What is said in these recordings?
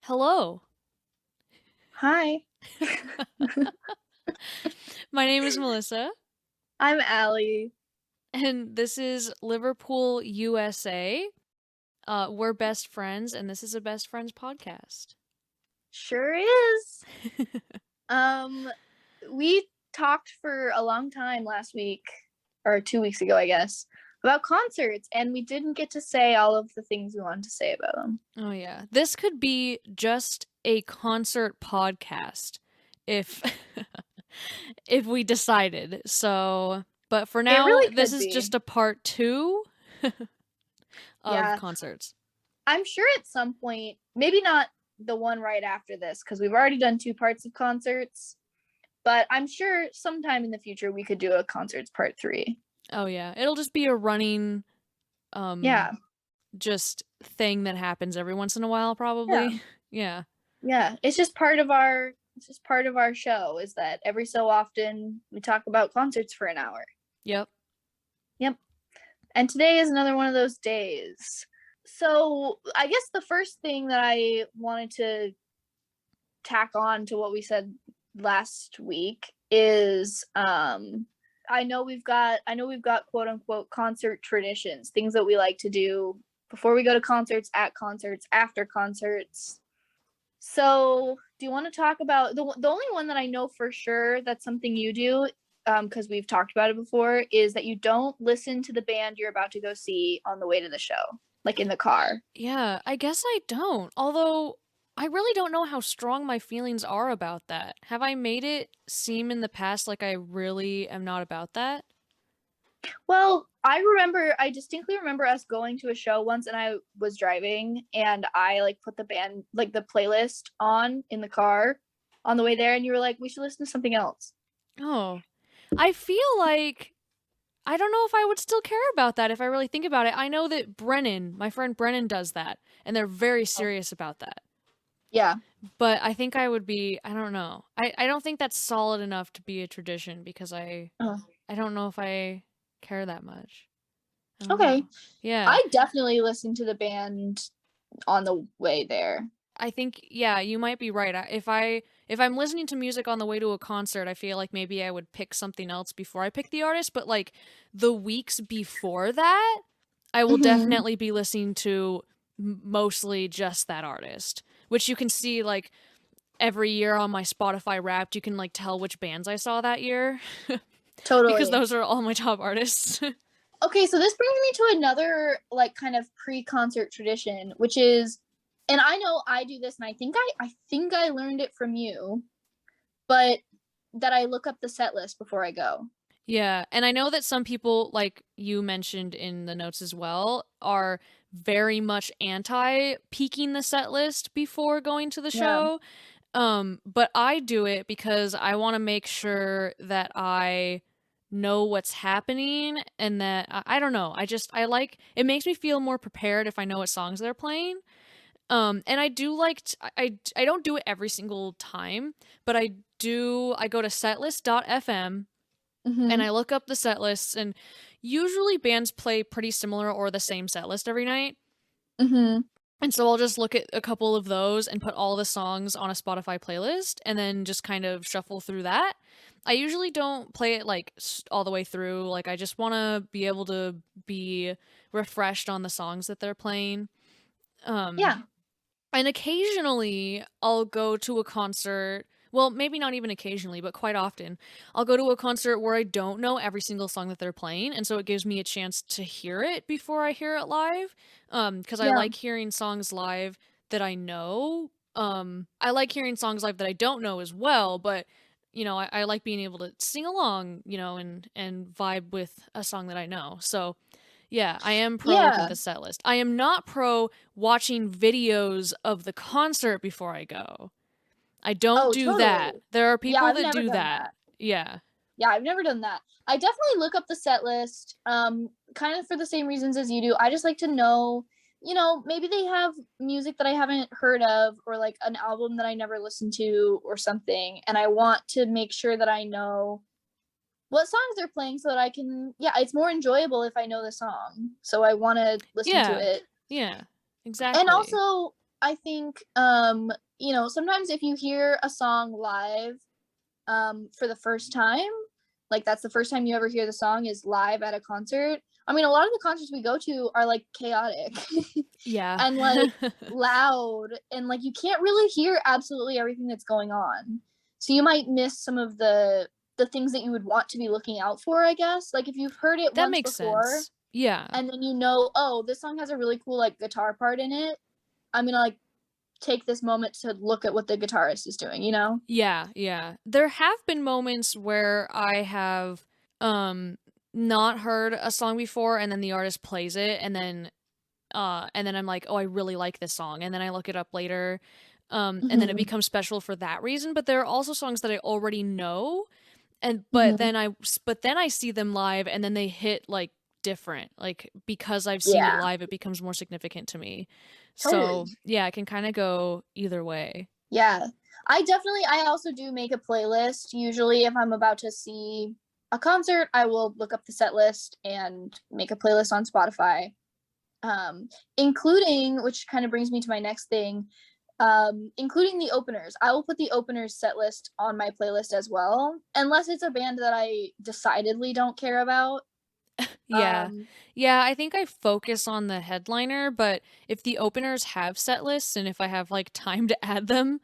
Hello. Hi, My name is Melissa, I'm Allie. and this is Liverpool, USA. We're best friends, and this is a best friends podcast. Sure is. Um, we talked for a long time last week, or 2 weeks ago, I guess, about concerts, and we didn't get to say all of the things we wanted to say about them. Oh, yeah. This could be just a concert podcast if if we decided. But for It now, really this could is be. just a part two of Yeah, concerts. I'm sure at some point, maybe not the one right after this, because we've already done two parts of concerts, but I'm sure sometime in the future we could do a concerts part three. Oh, yeah. It'll just be a running um Yeah, just thing that happens every once in a while, yeah. probably. Yeah. Yeah, it's just part of our show is that every so often we talk about concerts for an hour. Yep. Yep. And today is another one of those days. So, I guess the first thing that I wanted to tack on to what we said last week is I know we've got quote unquote concert traditions, things that we like to do before we go to concerts, at concerts, after concerts. So, do you want to talk about the only one that I know for sure that's something you do, because we've talked about it before, is that you don't listen to the band you're about to go see on the way to the show, like in the car. Yeah, I guess I don't. Although I really don't know how strong my feelings are about that. Have I made it seem in the past like I really am not about that? Well, I distinctly remember us going to a show once, and I was driving, and I like put the band, like the playlist, on in the car on the way there, and you were like, "We should listen to something else." Oh, I feel like I don't know if I would still care about that if I really think about it. I know that my friend Brennan, does that, and they're very Oh, serious about that. yeah. But I think I would be, I don't know. I don't think that's solid enough to be a tradition because Oh, I don't know if I care that much. I don't okay. know. Yeah. I definitely listened to the band on the way there. I think yeah, you might be right. If I'm listening to music on the way to a concert, I feel like maybe I would pick something else before I pick the artist, but like the weeks before that, I will Mm-hmm. definitely be listening to mostly just that artist, which you can see like every year on my Spotify Wrapped, you can like tell which bands I saw that year because Totally. those are all my top artists. Okay, so this brings me to another like kind of pre-concert tradition, which is, and I know I do this, and I think I learned it from you, but that I look up the set list before I go. Yeah, and I know that some people, like you mentioned in the notes as well, are very much anti peeking the set list before going to the Yeah. show. But I do it because I want to make sure that I know what's happening and that I don't know. I like it makes me feel more prepared if I know what songs they're playing. And I do like I don't do it every single time, but I go to setlist.fm and Mm-hmm. I look up the set lists, and usually bands play pretty similar or the same set list every night. Mm-hmm. And so I'll just look at a couple of those and put all the songs on a Spotify playlist and then just kind of shuffle through that. I usually don't play it like all the way through. Like I just want to be able to be refreshed on the songs that they're playing. Um Yeah. and occasionally, I'll go to a concert. Well, maybe not even occasionally, but quite often. I'll go to a concert where I don't know every single song that they're playing, and so it gives me a chance to hear it before I hear it live. Because I Yeah. like hearing songs live that I know. I like hearing songs live that I don't know as well, but I like being able to sing along, and vibe with a song that I know. So yeah, I am pro looking at Yeah. the set list. I am not pro watching videos of the concert before I go. I don't Oh, do that. totally. There are Yeah, people I've that never do done that. that. Yeah. Yeah, I've never done that. I definitely look up the set list, kind of for the same reasons as you do. I just like to know, maybe they have music that I haven't heard of, or like an album that I never listened to or something, and I want to make sure that I know what songs they're playing so that I can, yeah, it's more enjoyable if I know the song. So I want to listen to Yeah. it. Yeah. And Exactly. also, I think sometimes if you hear a song live for the first time, like that's the first time you ever hear the song is live at a concert. I mean, a lot of the concerts we go to are like chaotic Yeah. and like loud, and like you can't really hear absolutely everything that's going on. So you might miss some of the things that you would want to be looking out for, I guess. Like if you've heard it That once makes before sense. Yeah. and then oh, this song has a really cool like guitar part in it. I'm going to like take this moment to look at what the guitarist is doing, you know? Yeah, yeah. There have been moments where I have um not heard a song before and then the artist plays it and then I'm like, "Oh, I really like this song." And then I look it up later. And then it Mhm. becomes special for that reason, but there are also songs that I already know and Mhm. but then I see them live and then they hit like different. Like because I've seen it Yeah, live, it becomes more significant to me. totally. So, yeah, it can kind of go either way. Yeah. I also do make a playlist. Usually if I'm about to see a concert, I will look up the set list and make a playlist on Spotify. Including, which kind of brings me to my next thing, including the openers. I will put the openers set list on my playlist as well, unless it's a band that I decidedly don't care about. Yeah. Um, Yeah, I think I focus on the headliner, but if the openers have set lists and if I have like time to add them,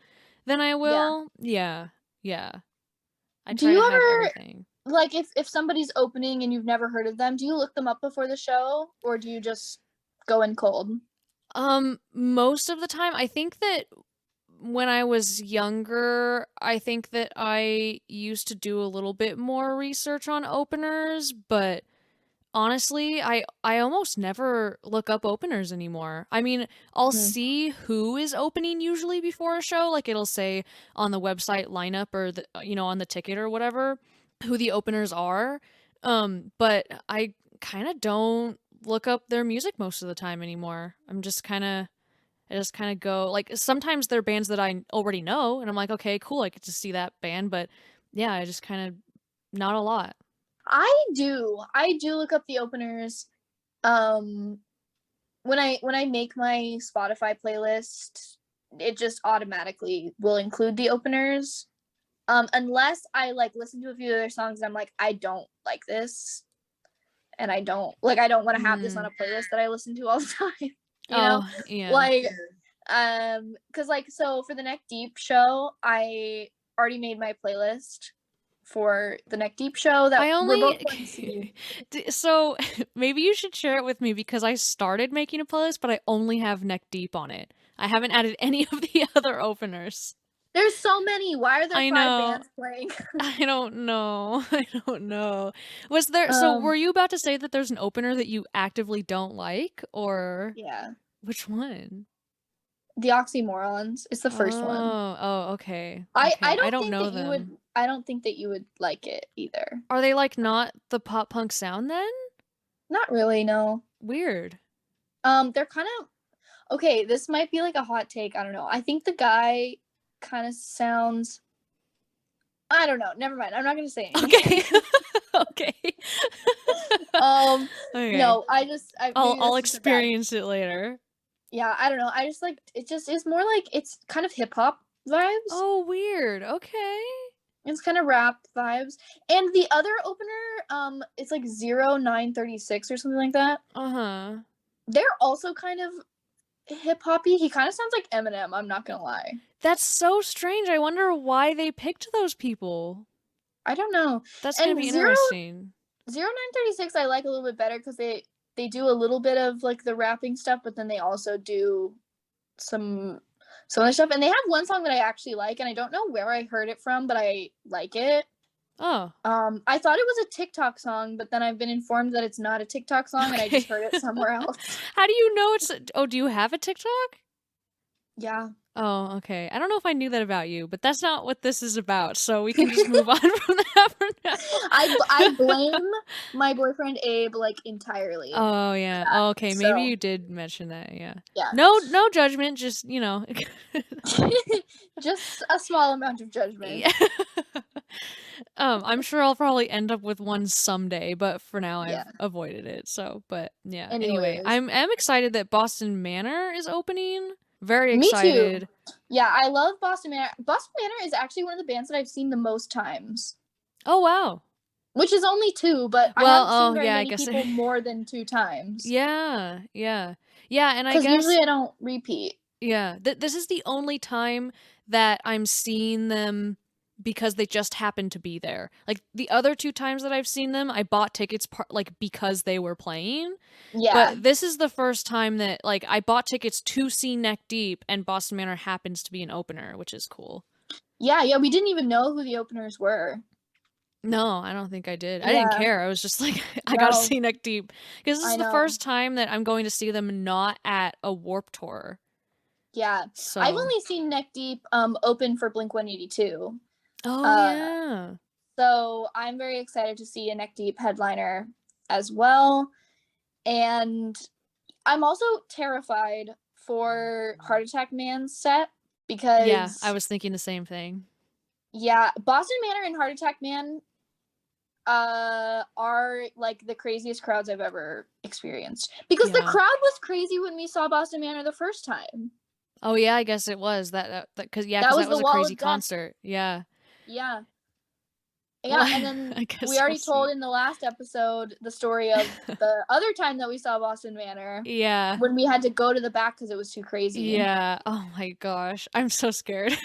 then I yeah. will. Yeah. Yeah. I Do try to you have ever everything. like if somebody's opening and you've never heard of them, do you look them up before the show or do you just go in cold? Most of the time, I think that when I was younger, I think that I used to do a little bit more research on openers, but honestly, I almost never look up openers anymore. I mean, I'll Mhm. see who is opening usually before a show, like it'll say on the website lineup or on the ticket or whatever who the openers are. But I kind of don't look up their music most of the time anymore. I just kind of go like sometimes they're bands that I already know and I'm like, "Okay, cool, I get to see that band," but yeah, I just kind of not a lot. I do look up the openers. Um, when I make my Spotify playlist, it just automatically will include the openers. Unless I like listen to a few of their songs and I'm like, I don't like this, and I don't want to have this on Mm. a playlist that I listen to all the time. You know, Oh, yeah. like because like so for the Neck Deep show, I already made my playlist for the Neck Deep show that I we're both only going to see. so maybe you should share it with me because I started making a playlist, but I only have Neck Deep on it. I haven't added any of the other openers. There's so many. Why are there I five know. bands playing? I don't know. I don't know. Was there were um, you about to say that there's an opener that you actively don't like or yeah, which one? the Oxymorons. It's the first one. Oh, oh, okay. I Okay. I don't don't think know that you would. them. I don't think that you would like it either. Are they like not the pop punk sound then? Not really. No. Weird. They're kind of okay. This might be like a hot take. I don't know. I think the guy kind of sounds. I don't know. Never mind. I'm not gonna say anything. Okay. Okay. Okay. No. I'll Maybe I'll that's just a bad. experience it later. Yeah. I don't know. I just like it. Just is more like it's kind of hip hop vibes. Oh, weird. Okay. It's kind of rap vibes. And the other opener, it's like 0936 or something like that. Uh-huh. They're also kind of hip hoppy. He kind of sounds like Eminem, I'm not gonna lie. That's so strange. I wonder why they picked those people. I don't know. That's gonna And be interesting. 0936 I like a little bit better because they do a little bit of like the rapping stuff, but then they also do some other stuff. And they have one song that I actually like, and I don't know where I heard it from, but I like it. Oh, I thought it was a TikTok song, but then I've been informed that it's not a TikTok song, and I okay. just heard it somewhere else. How do you know oh, do you have a TikTok? Yeah. Oh, okay. I don't know if I knew that about you, but that's not what this is about, so we can just move on from that for I now. blame my boyfriend Abe like entirely Oh, for yeah. that. Oh, okay, maybe So you did mention that, yeah. yeah. No judgment, just, Just a small amount of judgment. Yeah. I'm sure I'll probably end up with one someday, but for now I've Yeah. avoided it. So, but yeah. Anyway, Anyways. I'm excited that Boston Manor is opening. Very Me too. excited. Yeah, I love Boston Manor. Boston Manor is actually one of the bands that I've seen the most times, Oh, wow. which is only two, but I Well, haven't seen oh, very yeah, I many guess people more than two times. yeah, yeah. Yeah, and I Because usually guess I don't repeat. yeah, this is the only time that I'm seeing them because they just happened to be there. Like the other two times that I've seen them, I bought tickets like because they were playing. Yeah. But this is the first time that like I bought tickets to see Neck Deep and Boston Manor happens to be an opener, which is cool. Yeah, we didn't even know who the openers were. No, I don't think I did. I didn't Yeah, care. I was just like, I gotta no, see Neck Deep. Because this is I the know. first time that I'm going to see them not at a Warp Tour. Yeah. I've So, only seen Neck Deep open for Blink 182. oh Uh yeah. so I'm very excited to see a Neck Deep headliner as well. And I'm also terrified for Heart Attack Man's set Yeah, I because was thinking the same thing. yeah, Boston Manor and Heart Attack Man are like the craziest crowds I've ever experienced. Because the Yeah. crowd was crazy when we saw Boston Manor the first time. Oh yeah, I guess it was that cuz yeah, That cuz was that the was a wall crazy of death. concert. Yeah. Yeah. Yeah, and Well, then I guess we we'll already told see. in the last episode the story of the other time that we saw Boston Manor Yeah. when we had to go to the back because it was too crazy. Yeah. Oh my gosh. I'm so scared.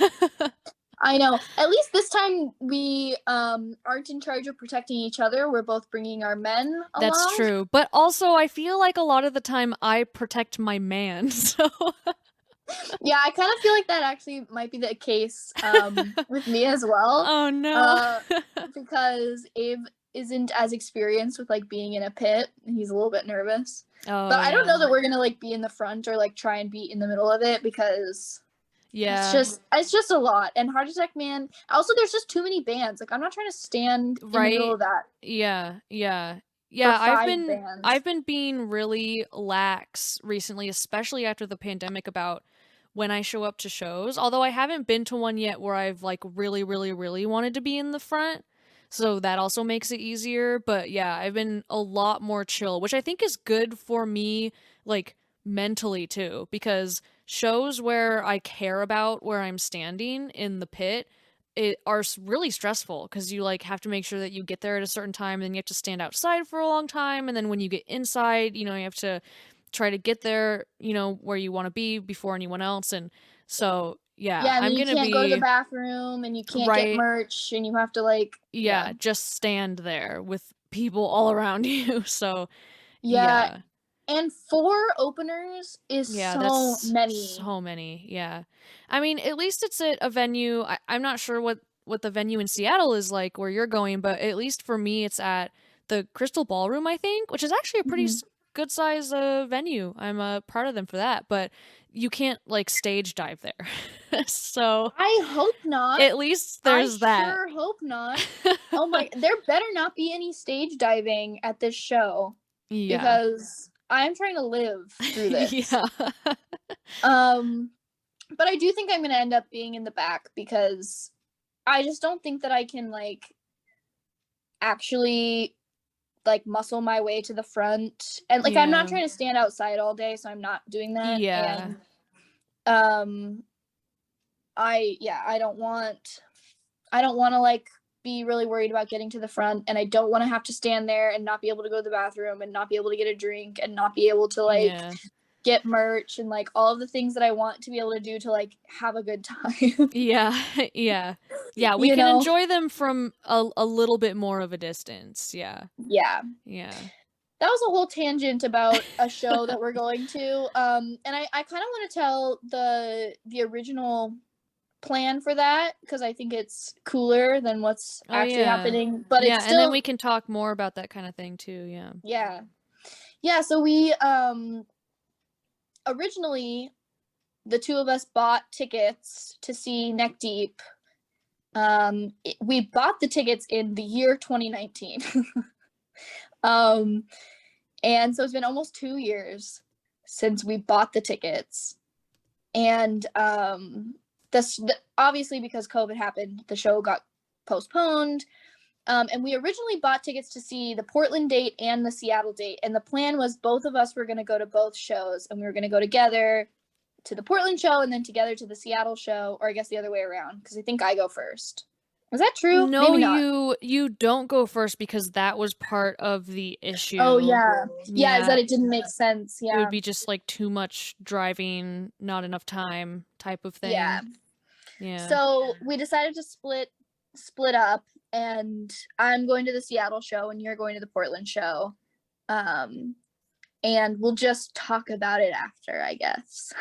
I know. At least this time we aren't in charge of protecting each other. We're both bringing our men That's along. true. But also I feel like a lot of the time I protect my man. So Yeah, I kind of feel like that actually might be the case with me as well. Oh no. Uh, because Abe isn't as experienced with like being in a pit. He's a little bit nervous. But Oh I don't know yeah. that we're gonna like be in the front or like try and be in the middle of it because Yeah. it's just a lot. And Heart Attack Man, also there's just too many bands. Like I'm not trying to stand in the middle Right? of that Yeah. Yeah. for Yeah, five bands. I've been being really lax recently, especially after the pandemic about when I show up to shows. Although I haven't been to one yet where I've like really wanted to be in the front. So that also makes it easier, but yeah, I've been a lot more chill, which I think is good for me like mentally too, because shows where I care about where I'm standing in the pit really stressful because you like have to make sure that you get there at a certain time, and then you have to stand outside for a long time, and then when you get inside, you know, you have to try to get there, you know, where you want to be before anyone else. And so yeah, Yeah, and then I'm you gonna can't go to the be bathroom and you can't get right. merch and you have to like yeah. Yeah, just stand there with people all around you. So Yeah, yeah. and four openers is Yeah, so that's many. so many. Yeah. I mean, at least it's at a venue. I'm not sure what the venue in Seattle is like where you're going, but at least for me, it's at the Crystal Ballroom, I think, which is actually a pretty Mhm. good size venue. I'm proud of them for that, but you can't like stage dive there. So I hope not. at least I there's that. sure hope not. Oh my, there better not be any stage diving at this show Yeah. because I'm trying to live through this. Yeah. Um, but I do think I'm going to end up being in the back because I just don't think that I can like actually like muscle my way to the front. And like I'm not Yeah. trying to stand outside all day, so I'm not doing that. Yeah. And um I don't want to like be really worried about getting to the front, and I don't want to have to stand there and not be able to go to the bathroom and not be able to get a drink and not be able to like Yeah. get merch and like all of the things that I want to be able to do to like have a good time. Yeah, yeah. Yeah, we you can know? enjoy them from a little bit more of a distance. Yeah. Yeah. Yeah. That was a whole tangent about a show that we're going to. And I kind of want to tell the original plan for that because I think it's cooler than what's Oh actually yeah. happening. But Yeah, it's and then still we can talk more about that kind of thing too, yeah. yeah. Yeah, so we originally the two of us bought tickets to see Neck Deep. We bought the tickets in the year 2019. um and so it's been almost 2 years since we bought the tickets. And this obviously because COVID happened, the show got postponed. And we originally bought tickets to see the Portland date and the Seattle date. And the plan was both of us were going to go to both shows and we were going to go together. to the Portland show and then together to the Seattle show, or I guess the other way around, because I think I go first. Is that true? No, Maybe not. you don't go first because that was part of the Oh issue. yeah. Yeah, is Yeah, that it didn't make sense. it would Yeah. be just like too much driving, not enough time type of Yeah. thing. Yeah. So we decided to split up, and I'm going to the Seattle show and you're going to the Portland show. And we'll just talk about it after, I guess.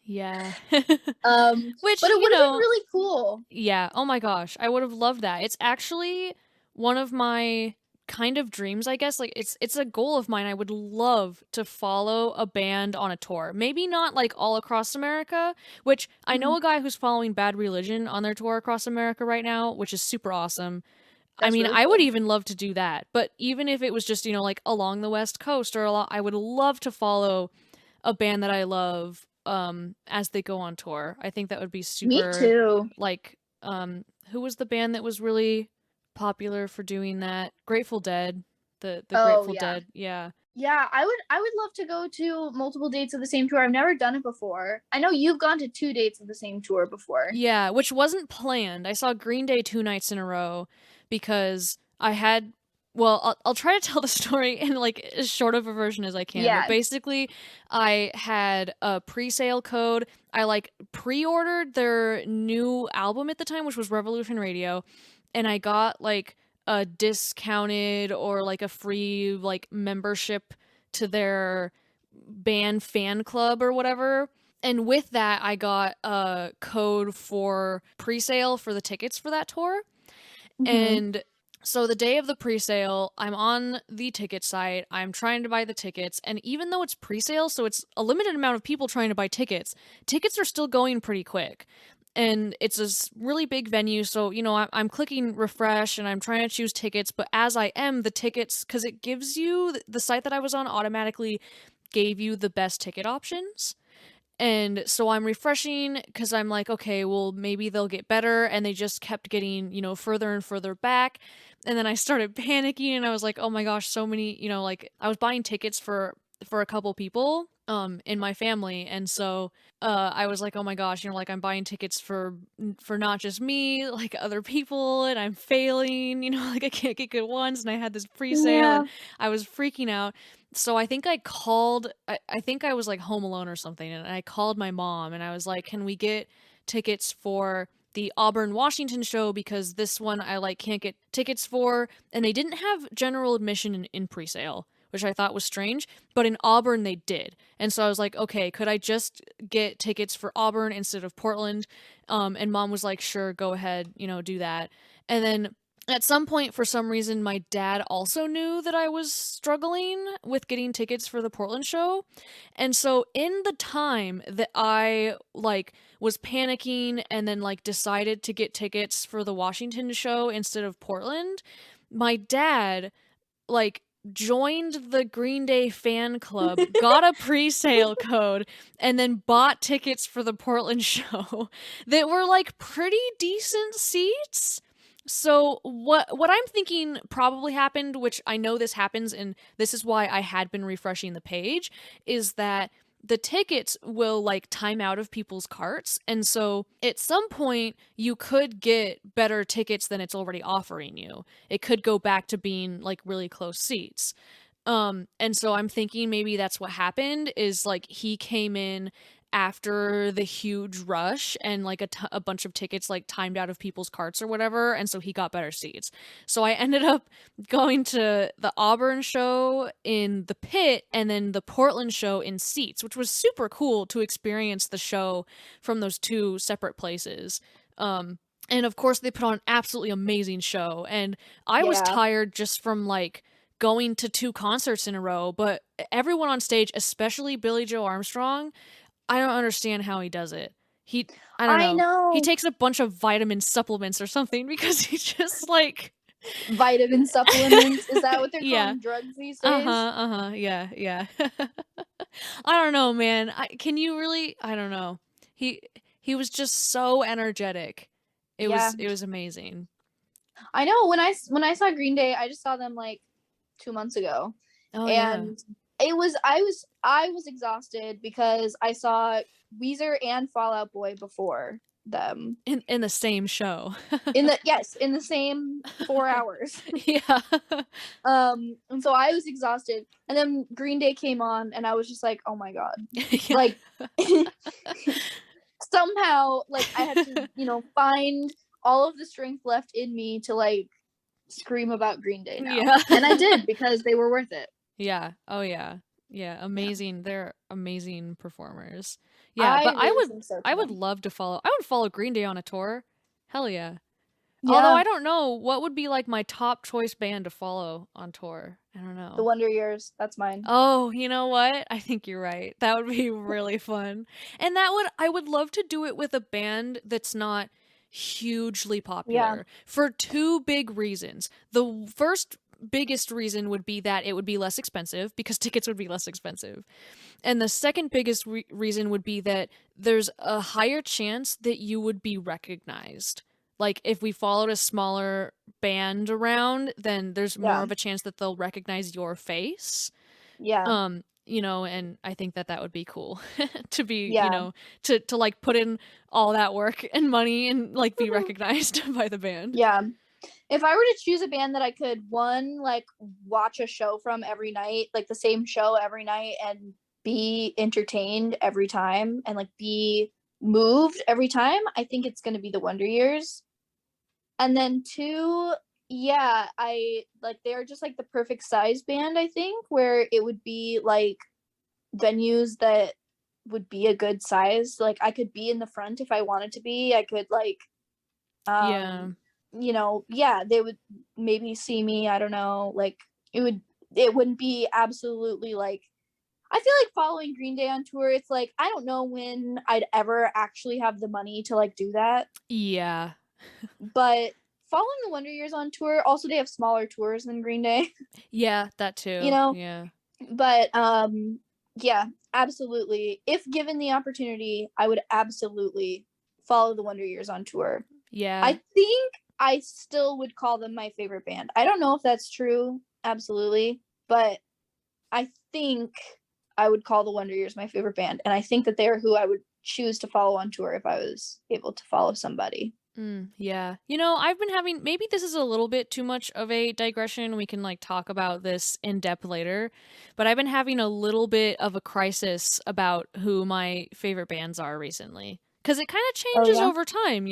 Yeah. But Which, it would have been really cool. yeah, oh my gosh, I would have loved that. It's actually one of my kind of dreams, I guess. Like it's a goal of mine. I would love to follow a band on a tour. Maybe not like all across America, which I know a guy who's following Bad Religion on their tour across America right now, which is super awesome. I That's mean, really I would cool. even love to do that. But even if it was just, like along the West Coast or I would love to follow a band that I love as they go on tour. I think that would be Me super too. like who was the band that was really popular for doing that? Grateful Dead. The Oh Grateful yeah. Dead. Yeah. Yeah, I would love to go to multiple dates of the same tour. I've never done it before. I know you've gone to 2 dates of the same tour before. Yeah, which wasn't planned. I saw Green Day 2 nights in a row because I had. Well, I'll try to tell the story in like as short of a version as I can. But Yeah. basically, I had a pre-sale code. I like pre-ordered their new album at the time, which was Revolution Radio, and I got like a discounted or like a free like membership to their band fan club or whatever. And with that, I got a code for pre-sale for the tickets for that tour. Mhm. And so the day of the pre-sale, I'm on the ticket site. I'm trying to buy the tickets, and even though it's pre-sale, so it's a limited amount of people trying to buy tickets, tickets are still going pretty quick. And it's a really big venue, so I'm clicking refresh and I'm trying to choose tickets. But as I am, the tickets, because it gives you the site that I was on automatically gave you the best ticket options. And so I'm refreshing because I'm like, okay, well, maybe they'll get better. And they just kept getting, further and further back. And then I started panicking and I was like, oh my gosh, so many, like I was buying tickets for a couple people in my family. And so I was like, oh my gosh, like I'm buying tickets for not just me, like other people, and I'm failing, like I can't get good ones. And I had this pre-sale and Yeah. I was freaking out. So I think I called, I think I was like home alone or something, and I called my mom and I was like, can we get tickets for the Auburn, Washington show because this one I like can't get tickets for, and they didn't have general admission in pre-sale, which I thought was strange, but in Auburn they did. And so I was like, okay, could I just get tickets for Auburn instead of Portland? And mom was like, sure, go ahead, do that. And then at some point, for some reason, my dad also knew that I was struggling with getting tickets for the Portland show. And so in the time that I like was panicking and then like decided to get tickets for the Washington show instead of Portland, my dad like joined the Green Day fan club, got a pre-sale code, and then bought tickets for the Portland show that were like pretty decent seats. So what I'm thinking probably happened, which I know this happens and this is why I had been refreshing the page, is that the tickets will like time out of people's carts, and so at some point you could get better tickets than it's already offering you. It could go back to being like really close seats. And so I'm thinking maybe that's what happened is like he came in after the huge rush and like a bunch of tickets like timed out of people's carts or whatever, and so he got better seats. So I ended up going to the Auburn show in the pit and then the Portland show in seats, which was super cool to experience the show from those two separate places. And of course they put on an absolutely amazing show, and I was Yeah. tired just from like going to 2 concerts in a row, but everyone on stage, especially Billy Joe Armstrong, I don't understand how he does it. I don't I know. He know. takes a bunch of vitamin supplements or something because he just like Vitamin supplements. Is that what they're yeah. calling drugs these Uh-huh, days? uh-huh. Yeah, yeah. I don't know, man. Can you really I don't know. He he was just so energetic. Yeah. It was amazing. I know when I saw Green Day, I just saw them like 2 months ago. Oh yeah. And I was exhausted because I saw Weezer and Fall Out Boy before them In the same show. in the same 4 hours. Yeah. And so I was exhausted, and then Green Day came on, and I was just like, "Oh my god." Yeah. Like, somehow, like, I had to, find all of the strength left in me to, like, scream about Green Day now, Yeah. and I did because they were worth it. Yeah. Oh, yeah. Yeah, Yeah. amazing. They're amazing performers. Yeah, I but really think so I to would them. love to follow I would follow Green Day on a tour. Hell yeah. Although Yeah, I don't know what would be like my top choice band to follow on tour. I don't The know. Wonder Years, that's mine. Oh, you know what? I think you're right. That would be really fun. And I would love to do it with a band that's not hugely Yeah, popular for two big reasons. The first biggest reason would be that it would be less expensive because tickets would be less expensive. And the second biggest reason would be that there's a higher chance that you would be recognized. Like if we followed a smaller band around, then there's more yeah, of a chance that they'll recognize your face. yeah, And I think that that would be cool to be, yeah. to like put in all that work and money and like be recognized by the band. Yeah. If I were to choose a band that I could, one, like, watch a show from every night, like the same show every night, and be entertained every time and like be moved every time, I think it's going to be the Wonder Years. And then two, yeah, I like, they're just like the perfect size band, I think, where it would be like venues that would be a good size. Like, I could be in the front if I wanted to be. I could, like, Yeah. um yeah, they would maybe see me, I don't know, like, it wouldn't be absolutely, like, I feel like following Green Day on tour, it's like I don't know when I'd ever actually have the money to, like, do that. Yeah. But following the Wonder Years on tour, also they have smaller tours than Green Day, Yeah, that you too. know? Yeah. But yeah, absolutely. If given the opportunity, I would absolutely follow the Wonder Years on tour. Yeah. I think I still would call them my favorite band. I don't know if that's true, absolutely, but I think I would call the Wonder Years my favorite band, and I think that they're who I would choose to follow on tour if I was able to follow somebody. Yeah. I've been having maybe this is a little bit too much of a digression. We can like talk about this in depth later, but I've been having a little bit of a crisis about who my favorite bands are recently because it kind of Oh, changes yeah? over time.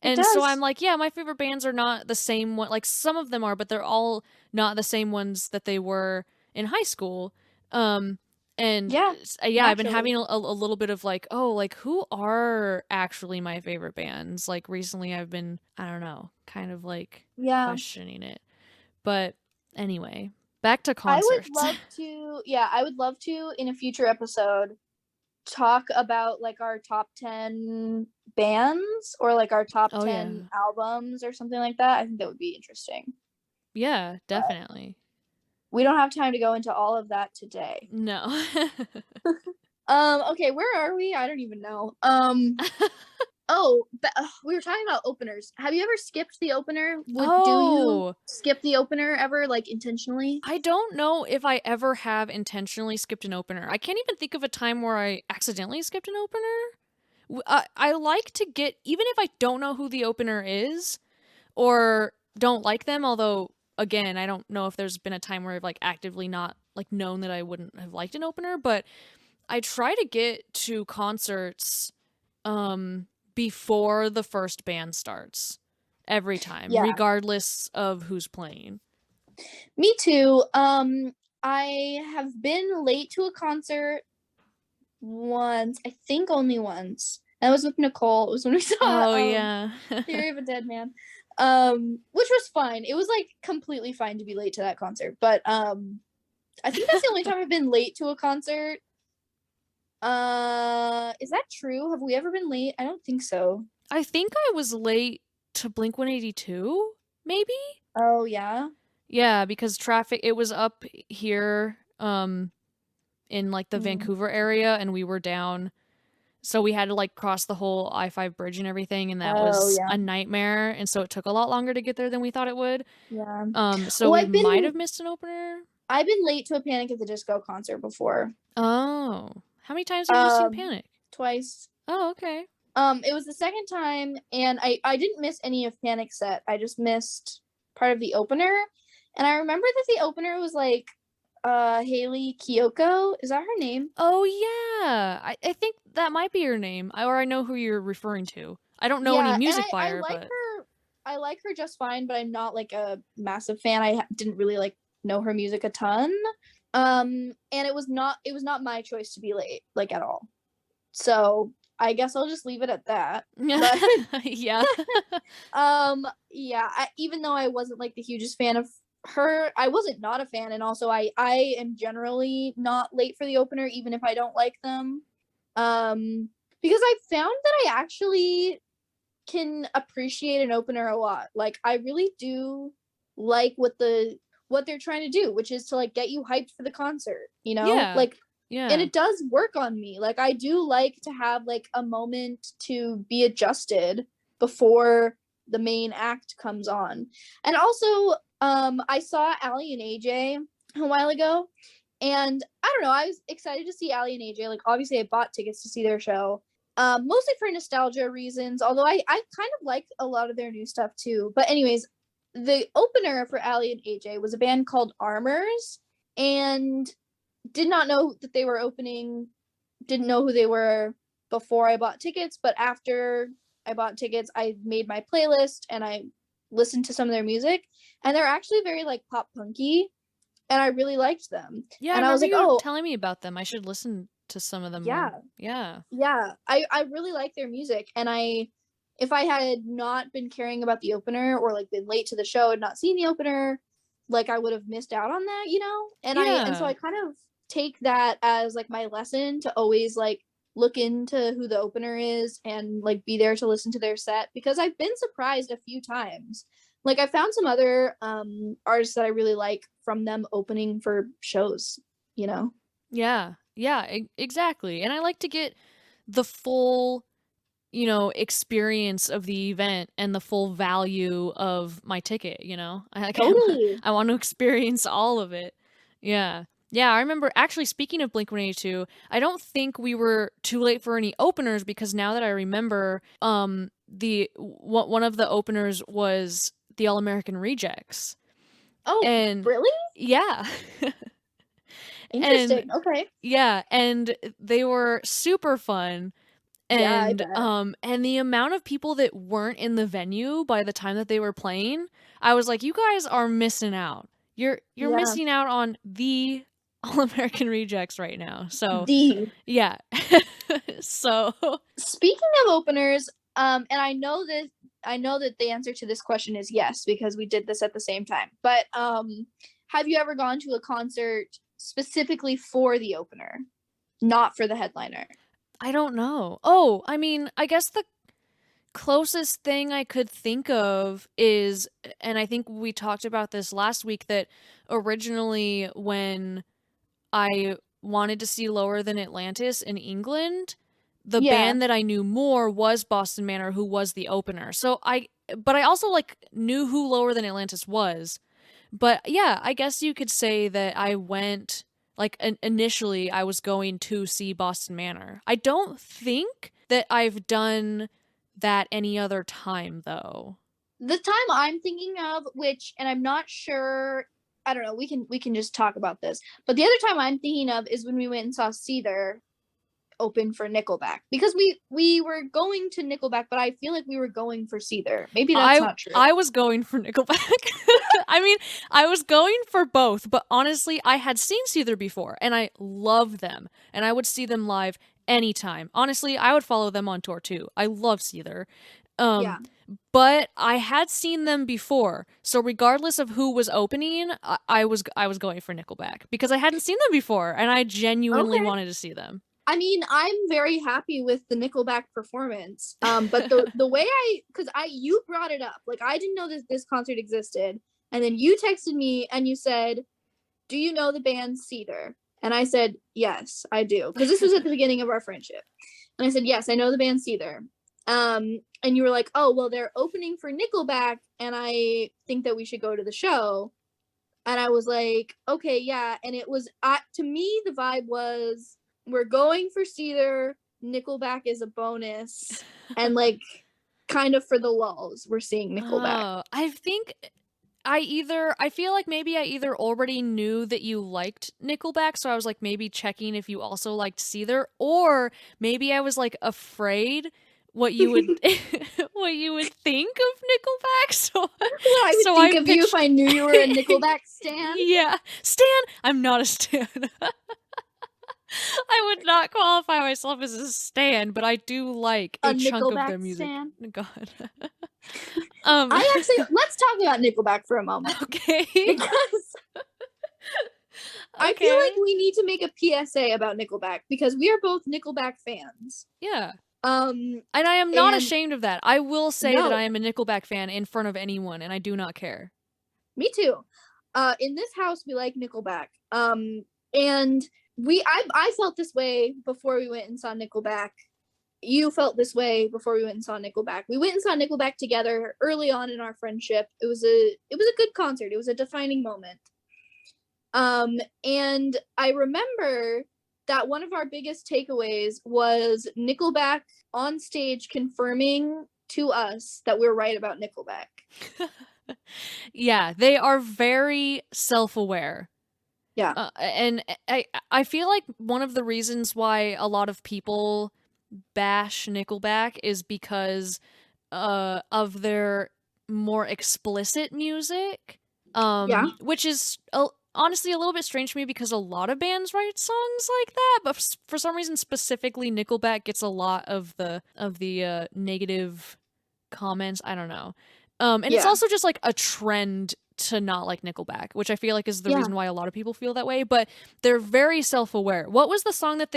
It And so I'm does. like, yeah, my favorite bands are not the same one. Like some of them are, but they're all not the same ones that they were in high school. Um, and Yeah, yeah, I've been naturally. having a little bit of like, oh, like who are actually my favorite bands? Like recently I've been, I don't know, kind of like Yeah. questioning it. But anyway, back to I would concerts. love to, yeah, I would love to, in a future episode, talk about, like, our top 10 bands or, like, our top Oh 10 yeah. albums or something like that. I think that would be interesting. Yeah, But definitely. we don't have time to go into all of that today. No. Okay, where are we? I don't even know. Oh, we were talking about openers. Have you ever skipped the opener? Do you Oh, skip the opener ever, like, intentionally? I don't know if I ever have intentionally skipped an opener. I can't even think of a time where I accidentally skipped an opener. I like to get, even if I don't know who the opener is or don't like them, although, again, I don't know if there's been a time where I've like actively not like known that I wouldn't have liked an opener, but I try to get to concerts before the first band starts every time, Yeah, regardless of who's playing. me too. I have been late to a concert once, I think only once. That was with Nicole. It was when we saw Oh yeah. Theory of a Dead Man. Which was fine. It was like completely fine to be late to that concert. But I think that's the only time I've been late to a concert. Is that true? Have we ever been late? I don't think so. I think I was late to Blink 182, maybe? Oh, yeah. Yeah, because traffic it was up here in like the Hmm. Vancouver area and we were down, so we had to like cross the whole I-5 bridge and everything, and that Oh, was yeah. a nightmare, and so it took a lot longer to get there than we thought it would. Yeah. So Well, we I've might have been missed an opener. I've been late to a Panic at the Disco concert before. Oh. How many times have you seen Um, Panic? Twice. Oh, okay. It was the second time, and I didn't miss any of Panic's set. I just missed part of the opener, and I remember that the opener was like, Haley Kiyoko. Is that her name? Oh, yeah. I think that might be her name, or I know who you're referring to. I don't know any Yeah, and music by I her, like but her. I like her just fine, but I'm not like a massive fan. Didn't really like know her music a ton. And it was not my choice to be late, like at all. So I guess I'll just leave it at that. But yeah. yeah, even though I wasn't like the hugest fan of her, I wasn't not a fan, and also I am generally not late for the opener, even if I don't like them. Because I found that I actually can appreciate an opener a lot. Like I really do like what they're trying to do, which is to like get you hyped for the concert, you know? Yeah. Like and Yeah. it does work on me. Like I do like to have like a moment to be adjusted before the main act comes on. And also I saw Ali and AJ a while ago, and I don't know, I was excited to see Ali and AJ. Like obviously I bought tickets to see their show. Mostly for nostalgia reasons, although I kind of like a lot of their new stuff too. But anyways, the opener for Ali and AJ was a band called Armors, and did not know that they were opening, didn't know who they were before I bought tickets, but after I bought tickets, I made my playlist and I listened to some of their music, and they're actually very like pop punky, and I really liked them. Yeah, I And I was remember like, you "Oh, telling me about them. I should listen to some of them more. yeah, Yeah. yeah, I really like their music, and if I had not been caring about the opener or like been late to the show and not seen the opener, like I would have missed out on that, you know? And so Yeah. I kind of take that as like my lesson to always like look into who the opener is and like be there to listen to their set, because I've been surprised a few times. Like I found some other artists that I really like from them opening for shows, you know? Yeah. Yeah, exactly. And I like to get the full, experience of the event and the full value of my ticket, you know? I like Totally. I want to experience all of it. Yeah. Yeah, I remember actually speaking of Blink-182, I don't think we were too late for any openers because now that I remember, one of the openers was the All American Rejects. Oh, And really? yeah. And Interesting. Okay. yeah, and they were super fun. Yeah, I bet. And the amount of people that weren't in the venue by the time that they were playing, I was like, you guys are missing out. You're Yeah. missing out on the All American Rejects right now. So D. yeah. So Speaking of openers, and I know that the answer to this question is yes because we did this at the same time. But have you ever gone to a concert specifically for the opener, not for the headliner? I don't know. Oh, I mean, I guess the closest thing I could think of is, and I think we talked about this last week, that originally when I wanted to see Lower Than Atlantis in England, the Yeah. band that I knew more was Boston Manor, who was the opener. But I also like knew who Lower Than Atlantis was. But yeah, I guess you could say that I went, like, initially I was going to see Boston Manor. I don't think that I've done that any other time though. The time I'm thinking of, which, and I'm not sure, I don't know, we can just talk about this. But the other time I'm thinking of is when we went and saw Seether open for Nickelback, because we were going to Nickelback, but I feel like we were going for Seether. Maybe that's I not true. I was going for Nickelback. I mean, I was going for both, but honestly, I had seen Seether before and I love them and I would see them live anytime. Honestly, I would follow them on tour too. I love Seether. Yeah. Um but I had seen them before. So regardless of who was opening, I was going for Nickelback because I hadn't seen them before and I genuinely Okay. wanted to see them. I mean, I'm very happy with the Nickelback performance. But the way because you brought it up, like I didn't know this concert existed, and then you texted me and you said, "Do you know the band Cedar?" And I said, "Yes, I do," because this was at the beginning of our friendship. And I said, "Yes, I know the band Cedar." And you were like, "Oh, well, they're opening for Nickelback, and I think that we should go to the show." And I was like, okay, yeah. And it was, to me, the vibe was, we're going for Cedar, Nickelback is a bonus, and like, kind of for the lulls, we're seeing Nickelback. Oh, I think I feel like maybe I either already knew that you liked Nickelback, so I was like maybe checking if you also liked Seether, or maybe I was like afraid what you would what you would think of Nickelback, so What I would so think I of you if pitched. I knew you were a Nickelback stan. Yeah, Stan. I'm not a Stan. I would not qualify myself as a stan, but I do like A a chunk of Nickelback their music. stan. God. um I actually, let's talk about Nickelback for a moment. okay. Because I feel Okay. like we need to make a PSA about Nickelback because we are both Nickelback fans. Yeah. Um, And I am not and ashamed of that. I will say that I no, am a Nickelback fan in front of anyone, and I do not care. me too. In this house, we like Nickelback. And I felt this way before we went and saw Nickelback. You felt this way before we went and saw Nickelback. We went and saw Nickelback together early on in our friendship. It was a good concert. It was a defining moment. And I remember that one of our biggest takeaways was Nickelback on stage confirming to us that we're right about Nickelback. Yeah, they are very self-aware. Yeah. And I feel like one of the reasons why a lot of people bash Nickelback is because of their more explicit music. Yeah. Which is honestly a little bit strange to me because a lot of bands write songs like that, but for some reason specifically Nickelback gets a lot of the negative comments. I don't know. And it's Yeah. also just like a trend to not like Nickelback, which I feel like is the Yeah. reason why a lot of people feel that way, but they're very self-aware. What was the song that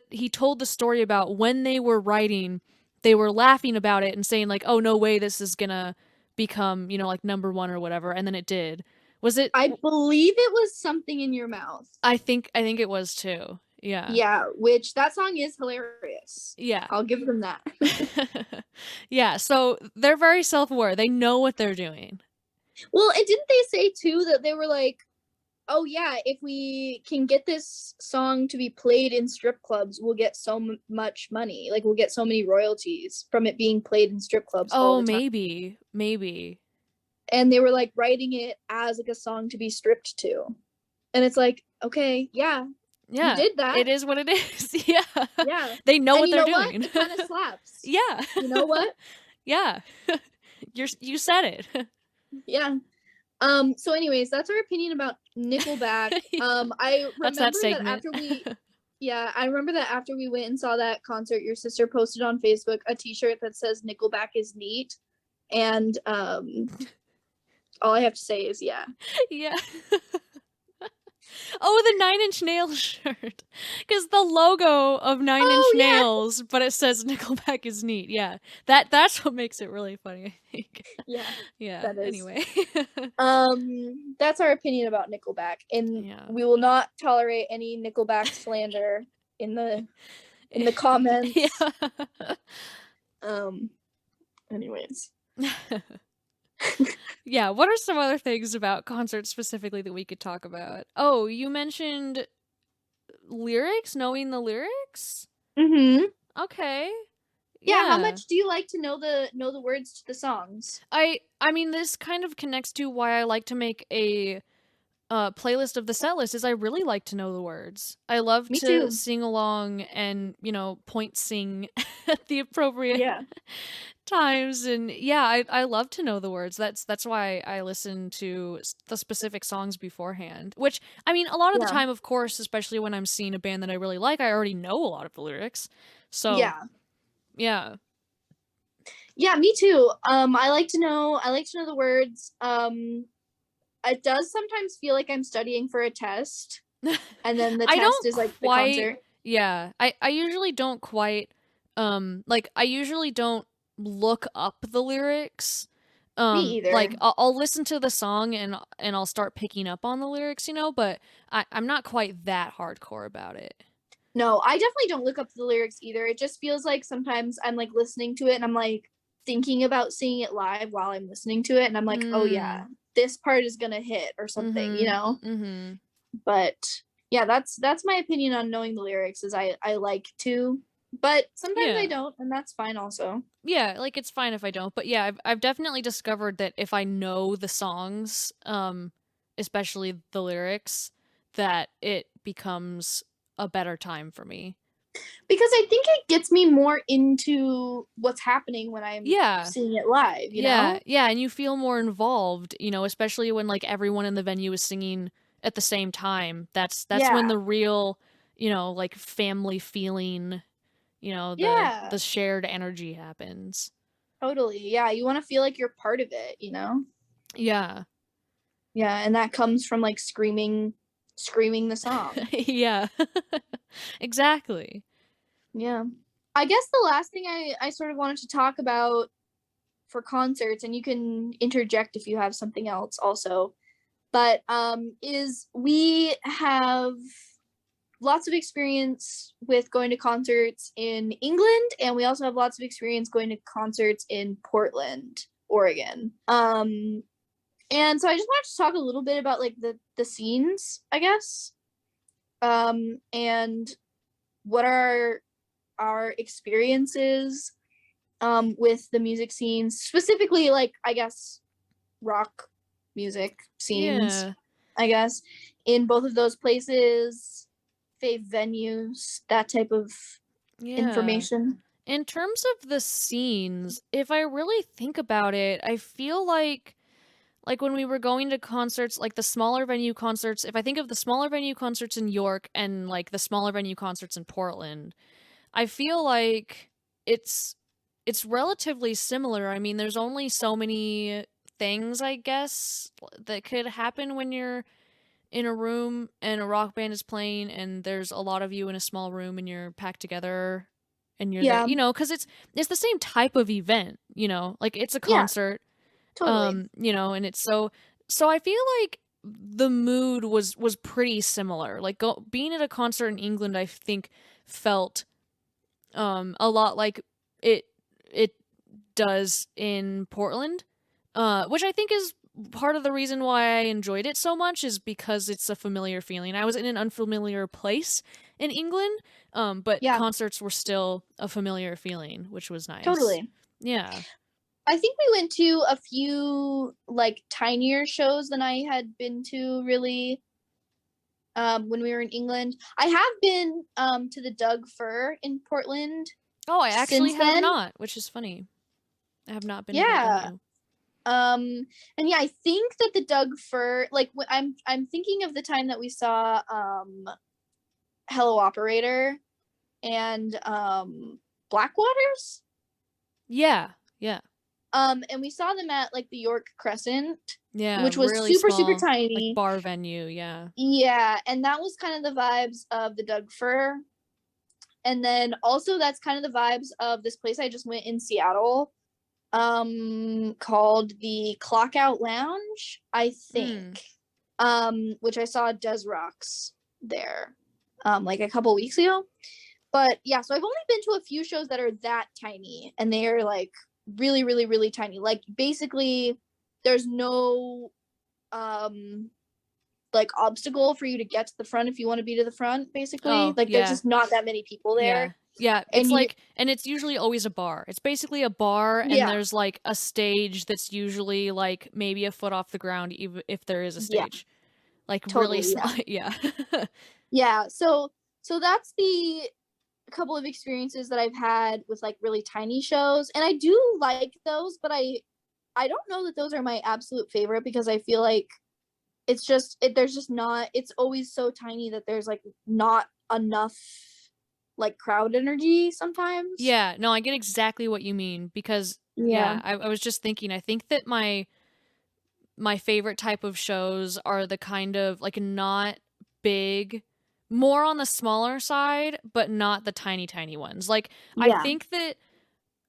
he told the story about when they were writing? They were laughing about it and saying like, "Oh, no way this is going to become, like number 1 or whatever." And then it did. Was it I believe it was Something in Your Mouth. I think it was too. Yeah. Yeah, which that song is hilarious. Yeah. I'll give them that. Yeah, so they're very self-aware. They know what they're doing. Well, and didn't they say too that they were like, oh yeah, if we can get this song to be played in strip clubs, we'll get so much money. Like we'll get so many royalties from it being played in strip clubs all the time. Maybe. And they were like writing it as like a song to be stripped to. And it's like, okay, yeah. Yeah. You did that. It is what it is. Yeah. Yeah. They know and what they're what? doing. It kind of slaps. Yeah. You know what? Yeah. You said it. Yeah. So anyways, that's our opinion about Nickelback. I remember I remember that after we went and saw that concert, your sister posted on Facebook a t-shirt that says Nickelback is neat. And all I have to say is yeah. Yeah. Oh, the Nine Inch Nails shirt. Because the logo of Nine Inch Nails, but it says Nickelback is neat. Yeah. That's what makes it really funny, I think. Yeah. Yeah. That is. Anyway. That's our opinion about Nickelback. And we will not tolerate any Nickelback slander in the comments. Yeah. Anyways. Yeah, what are some other things about concerts specifically that we could talk about? Oh, you mentioned lyrics, knowing the lyrics? Mm-hmm. Okay. Yeah, how much do you like to know the words to the songs? I mean, this kind of connects to why I like to make a playlist of the set list, is I really like to know the words. I love to sing along and, point sing at the appropriate times, and yeah, I love to know the words. That's why I listen to the specific songs beforehand, which I mean a lot of the time, of course, especially when I'm seeing a band that I really like, I already know a lot of the lyrics, so yeah, me too. I like to know the words. It does sometimes feel like I'm studying for a test, and then the test is like the concert. Yeah, I usually don't quite I usually don't look up the lyrics. Me either. Like I'll listen to the song and I'll start picking up on the lyrics, but I'm not quite that hardcore about it. No, I definitely don't look up the lyrics either. It just feels like sometimes I'm listening to it and I'm thinking about seeing it live while I'm listening to it, and I'm oh yeah, this part is gonna hit or something, you Mhm. know? Mhm. But yeah, that's my opinion on knowing the lyrics is I like to, but sometimes I Yeah. don't, and that's fine also. Yeah, like, it's fine if I don't, but yeah, I've definitely discovered that if I know the songs, especially the lyrics, that it becomes a better time for me. Because I think it gets me more into what's happening when I'm Yeah. seeing it live, you Yeah, know? yeah, and you feel more involved, especially when, like, everyone in the venue is singing at the same time. That's when Yeah. the real, like, family feeling, the Yeah. shared energy happens. Totally. Yeah, you wanna feel like you're part of it, you know? Yeah. Yeah, and that comes from, like, screaming the song. Yeah. Exactly. Yeah. I guess the last thing I sort of wanted to talk about for concerts, and you can interject if you have something else also, but, is we have lots of experience with going to concerts in England, and we also have lots of experience going to concerts in Portland, Oregon. And so I just wanted to talk a little bit about like the scenes, I guess, and what are our experiences with the music scenes, specifically like I guess rock music scenes, Yeah. I guess, in both of those places, fave venues, that type of Yeah. information. In terms of the scenes, if I really think about it, I feel like when we were going to concerts, like the smaller venue concerts, if I think of the smaller venue concerts in York and like the smaller venue concerts in Portland, I feel like it's it's relatively similar. I mean, there's only so many things, I guess, that could happen when you're in a room and a rock band is playing and there's a lot of you in a small room and you're packed together and you're there, Yeah, cuz it's the same type of event, like it's a yeah, concert, totally. and it's so I feel like the mood was pretty similar. Like being at a concert in England, I think felt a lot like it it does in Portland, which I think is part of the reason why I enjoyed it so much is because it's a familiar feeling. I was in an unfamiliar place in England, but Yeah, concerts were still a familiar feeling, which was nice. totally. Yeah. I think we went to a few like tinier shows than I had been to really when we were in England. I have been to the Doug Fir in Portland Oh, I actually since have then. not, which is funny. I have not been to that Yeah. venue. And yeah, I think that the Doug Fir like I'm thinking of the time that we saw Hello Operator and Blackwaters. Yeah. Yeah. And we saw them at like the York Crescent, Yeah, which was really super small, like tiny. bar venue, yeah. Yeah, and that was kind of the vibes of the Doug Fir. And then also that's kind of the vibes of this place I just went in Seattle, called the Clock Out Lounge, I think. Mm. Which I saw Des Rocks there, like a couple weeks ago. But yeah, so I've only been to a few shows that are that tiny, and they are like really, really, really tiny. Like basically, there's no um like obstacle for you to get to the front if you want to be to the front. Basically, Oh, like there's yeah. just not that many people Yeah. there, Yeah, it's and you like and it's usually always a bar. It's basically a bar and yeah, there's like a stage that's usually like maybe a foot off the ground even if there is a yeah, stage. Like really totally, small, yeah, yeah. yeah. So that's the couple of experiences that I've had with like really tiny shows, and I do like those, but I don't know that those are my absolute favorite because I feel like it's just there's just not it's always so tiny that there's like not enough like crowd energy sometimes. Yeah, no, I get exactly what you mean because Yeah. yeah, I was just thinking I think that my favorite type of shows are the kind of like not big, more on the smaller side, but not the tiny tiny ones. Like Yeah.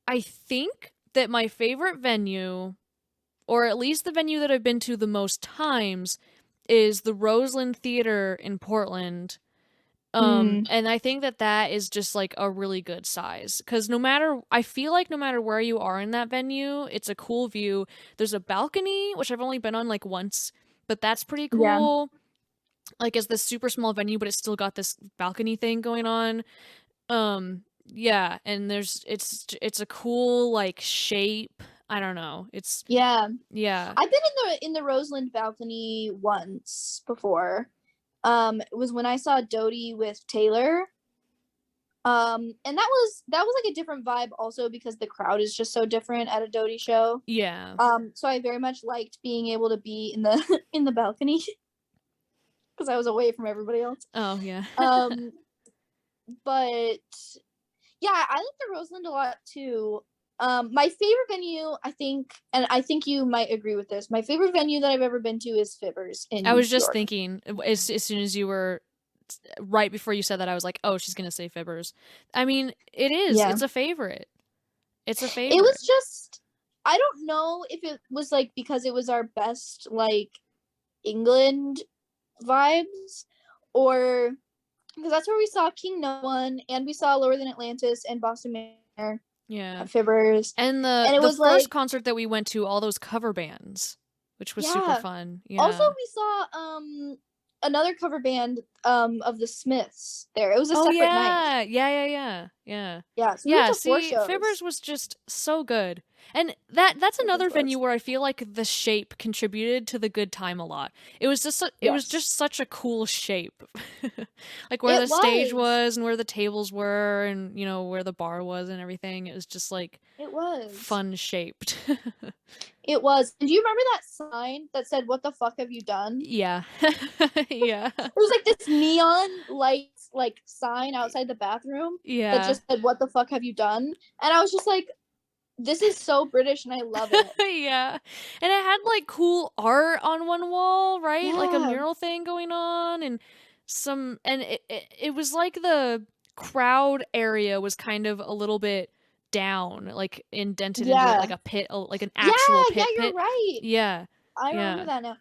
I think that my favorite venue, or at least the venue that I've been to the most times, is the Roseland Theater in Portland. Mm, And I think that that is just like a really good size because I feel like no matter where you are in that venue, it's a cool view. There's a balcony, which I've only been on like once, but that's pretty yeah. cool. Like it's this super small venue, but it's still got this balcony thing going on. Yeah, and it's a cool like shape. I don't know. It's Yeah. yeah. I've been in the Roseland balcony once before. It was when I saw Dodie with Taylor. And that was like a different vibe also because the crowd is just so different at a Dodie show. Yeah. So I very much liked being able to be in the in the balcony because I was away from everybody else. Oh, yeah. Um, but yeah, I like the Roseland a lot too. My favorite venue, I think, and I think you might agree with this. My favorite venue that I've ever been to is Fibbers I in was just York. thinking as soon as you were right before you said that I was like, "Oh, she's going to say Fibbers." I mean, it is. Yeah, It's a favorite. It's a it favorite. was just. I don't know if it was like because it was our best like England vibes, or because that's where we saw King No One and we saw Lower Than Atlantis and Boston Manor Yeah. at Fibbers, And and it the was first like, concert that we went to, all those cover bands, which was super yeah. fun. Also, Yeah. we saw another cover band of the Smiths there. It was a Oh separate night. yeah. Yeah. Yeah, so we went Yeah, to four see, shows. Fibbers was just so good. And that's Fibbers another venue was. where I feel like the shape contributed to the good time a lot. It was Yes, just such a cool shape. Like where it the stage was. was and where the tables were and where the bar was and everything. It was just like It was. fun shaped. It was. Do you remember that sign that said "What the fuck have you done"? Yeah. Yeah. It was like this neon lights like sign outside the bathroom that Yeah. just said "What the fuck have you done?" And I was just like, "This is so British, and I love it." Yeah. And it had like cool art on one wall, right? Like a Yeah, mural thing going on and it was like the crowd area was kind of a little bit down, like indented into like yeah, a pit, like an yeah, actual yeah. pit You're pit. right. Yeah. I remember Yeah. that now.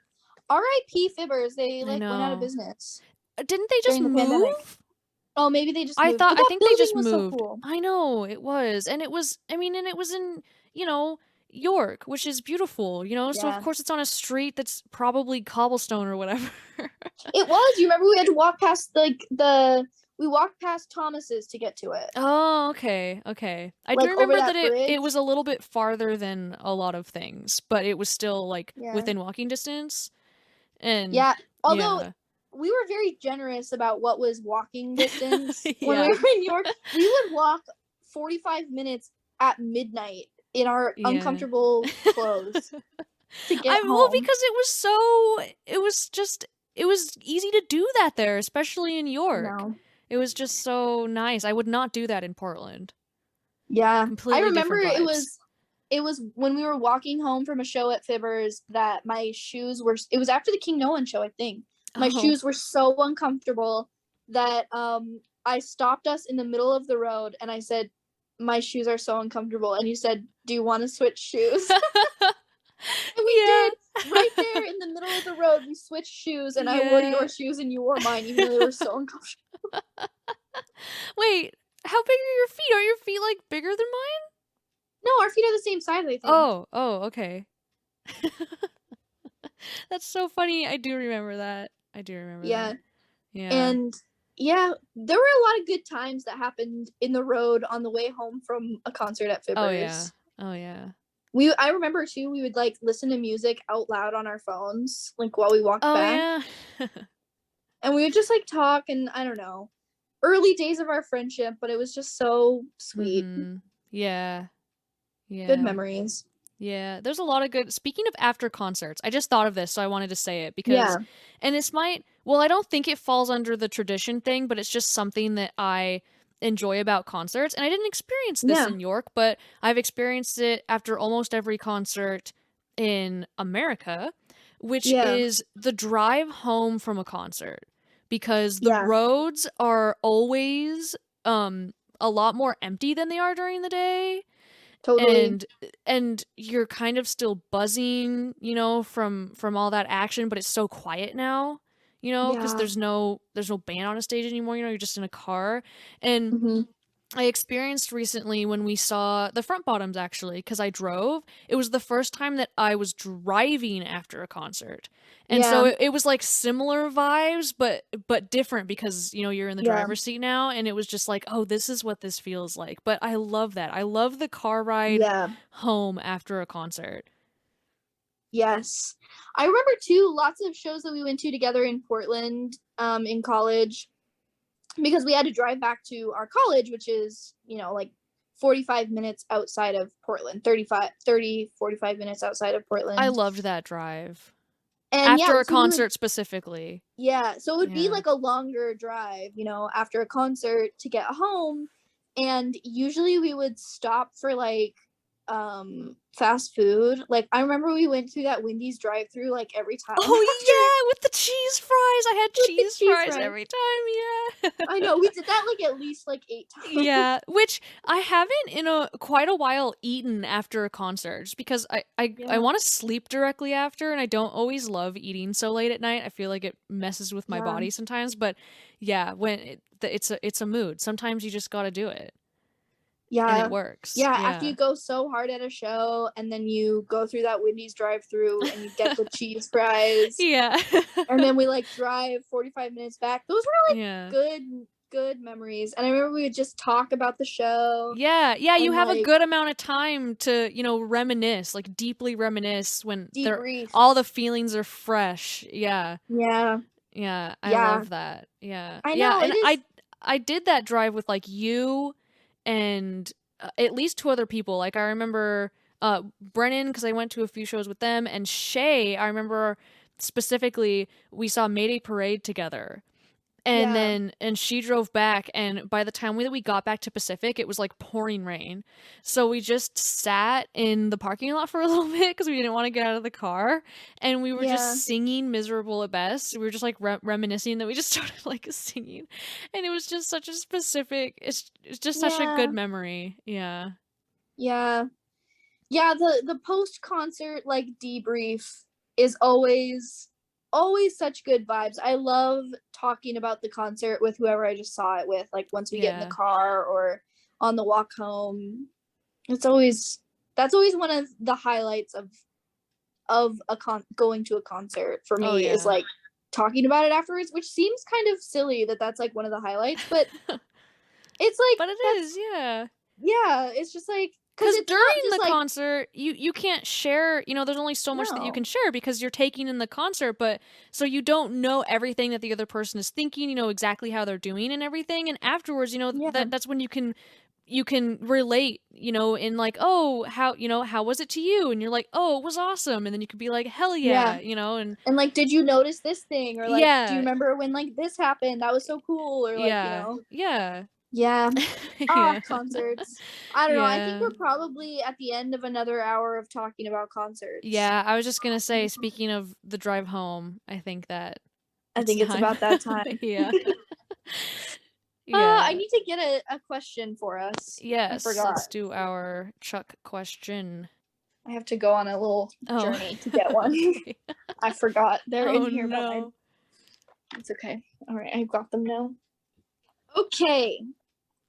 R.I.P. Fibbers. They I like went out of know. business Didn't they just during the pandemic. move? Oh, maybe they just moved, but I that think they building just was so moved. cool. I know, it was. And it was and it was in, you know, York, which is beautiful, so of Yeah, course it's on a street that's probably cobblestone or whatever. it was. You remember we had to walk past like the we walked past Thomas's to get to it, Oh, okay. Okay. I do like over remember that that it bridge. was a little bit farther than a lot of things, but it was still like Yeah, within walking distance. And yeah. Although yeah. we were very generous about what was walking distance when we Yeah. were in New York. We would walk 45 minutes at midnight in our Yeah. uncomfortable clothes to get Well, home. because it was easy to do that there, especially in I York. know. It was just so nice. I would not do that in Portland. Yeah. I Completely remember different it vibes. was it was when we were walking home from a show at Fibbers that my shoes were it was after the King Nolan show, I think. My Oh. shoes were so uncomfortable that I stopped us in the middle of the road and I said, "My shoes are so uncomfortable." And you said, "Do you want to switch shoes?" And we Yeah. did. Right there in the middle of the road, we switched shoes and I wore Yeah. your shoes and you wore mine, even though they were so uncomfortable. Wait, how big are your feet? Are your feet like bigger than mine? No, our feet are the same size, I think. Oh, okay. That's so funny. I do remember that. I do remember Yeah. that. Yeah. And yeah, there were a lot of good times that happened in the road on the way home from a concert at Oh yeah. Fibbers. Oh yeah. I remember too, we would like listen to music out loud on our phones, like while we walked Oh back. yeah. And we would just like talk and I don't know. Early days of our friendship, but it was just so sweet. Mhm. Yeah. Good Yeah. memories. Yeah, there's a lot of good. Speaking of after concerts, I just thought of this, so I wanted to say it Yeah. and this might, well, I don't think it falls under the tradition thing, but it's just something that I enjoy about concerts. And I didn't experience this Yeah. in York, but I've experienced it after almost every concert in America, which Yeah. is the drive home from a concert because the Yeah. roads are always a lot more empty than they are during the day Totally. and you're kind of still buzzing from all that action, but it's so quiet now, because Yeah. there's no band on a stage anymore. You're just in a car. And Mhm. I experienced recently when we saw the Front Bottoms, actually, because I drove. It was the first time that I was driving after a concert. And Yeah. so it was like similar vibes, but different because, you're in the Yeah. driver's seat now, and it was just like, oh, this is what this feels like. But I love that. I love the car ride Yeah. home after a concert. Yes. I remember too lots of shows that we went to together in Portland in college because we had to drive back to our college, which is, like 45 minutes outside of Portland, 45 minutes outside of I Portland. loved that drive. And yeah, After a so we would, concert specifically. yeah, so it would be Yeah. like a longer drive, after a concert to get home. And usually we would stop for like fast food. Like I remember we went through that Wendy's drive through like every time Oh after yeah, with the cheese fries. I had with the cheese cheese fries fries. every time, yeah. I know we did that like at least like 8 times. Yeah, which I haven't in a quite a while eaten after a concert just because I Yeah. want to sleep directly after, and I don't always love eating so late at night. I feel like it messes with my Yeah. body sometimes, but yeah, when it's a mood. Sometimes you just got to do it and it Yeah. works. Yeah, after Yeah. you go so hard at a show and then you go through that Wendy's drive-through and you get the cheese fries Yeah. and then we like drive 45 minutes back. Those were like Yeah. good memories. And I remember we would just talk about the show Yeah, yeah, you and have a like good amount of time to, reminisce, like deeply reminisce when debrief. all the feelings are fresh. Yeah. Yeah. Yeah, I Yeah. love that. Yeah. I Yeah, know it and is. I did that drive with like you and at least two other people. Like I remember Brennan because I went to a few shows with them, and Shay, I remember specifically we saw Mayday Parade together. And Yeah. then and she drove back, and by the time we got back to Pacific, it was like pouring rain. So we just sat in the parking lot for a little bit because we didn't want to get out of the car, and we were Yeah. just singing Miserable at Best. We were just like reminiscing that we just started like singing, and it was just such a specific. It's just such a good Yeah. memory. Yeah. Yeah. Yeah, the post concert like debrief is always such good vibes. I love talking about the concert with whoever I just saw it with, like once we get in the Yeah. car or on the walk home. It's always That's always one of the highlights of going to a concert for Oh me is yeah. like talking about it afterwards, which seems kind of silly that that's like one of the highlights, but it's like But it is, that's yeah. yeah, it's just like because Because it's not during just the like concert, you can't share, there's only so much that you no. can share because you're taking in the concert, but so you don't know everything that the other person is thinking, exactly how they're doing and everything. And afterwards, Yeah. that's when you can relate, in like, oh, how was it to you? And you're like, oh, it was awesome. And then you could be like, hell Yeah. yeah, and And like, did you notice this thing? Or like, do you yeah, remember when like this happened? That was so cool. Or like, yeah, yeah, yeah. Ah, yeah, concerts. I don't know. I think yeah. we're probably at the end of another hour of talking about concerts. Yeah, I was just gonna say, speaking of the drive home, I think that I it's think it's time. about that time. Yeah. I Yeah. need to get a question for us. I Yes, forgot. let's do our Chuck question. I have to go on a little Oh. journey to get one. Okay. I forgot. They're in Oh here, but no. it's okay. All right, I got them now. Okay.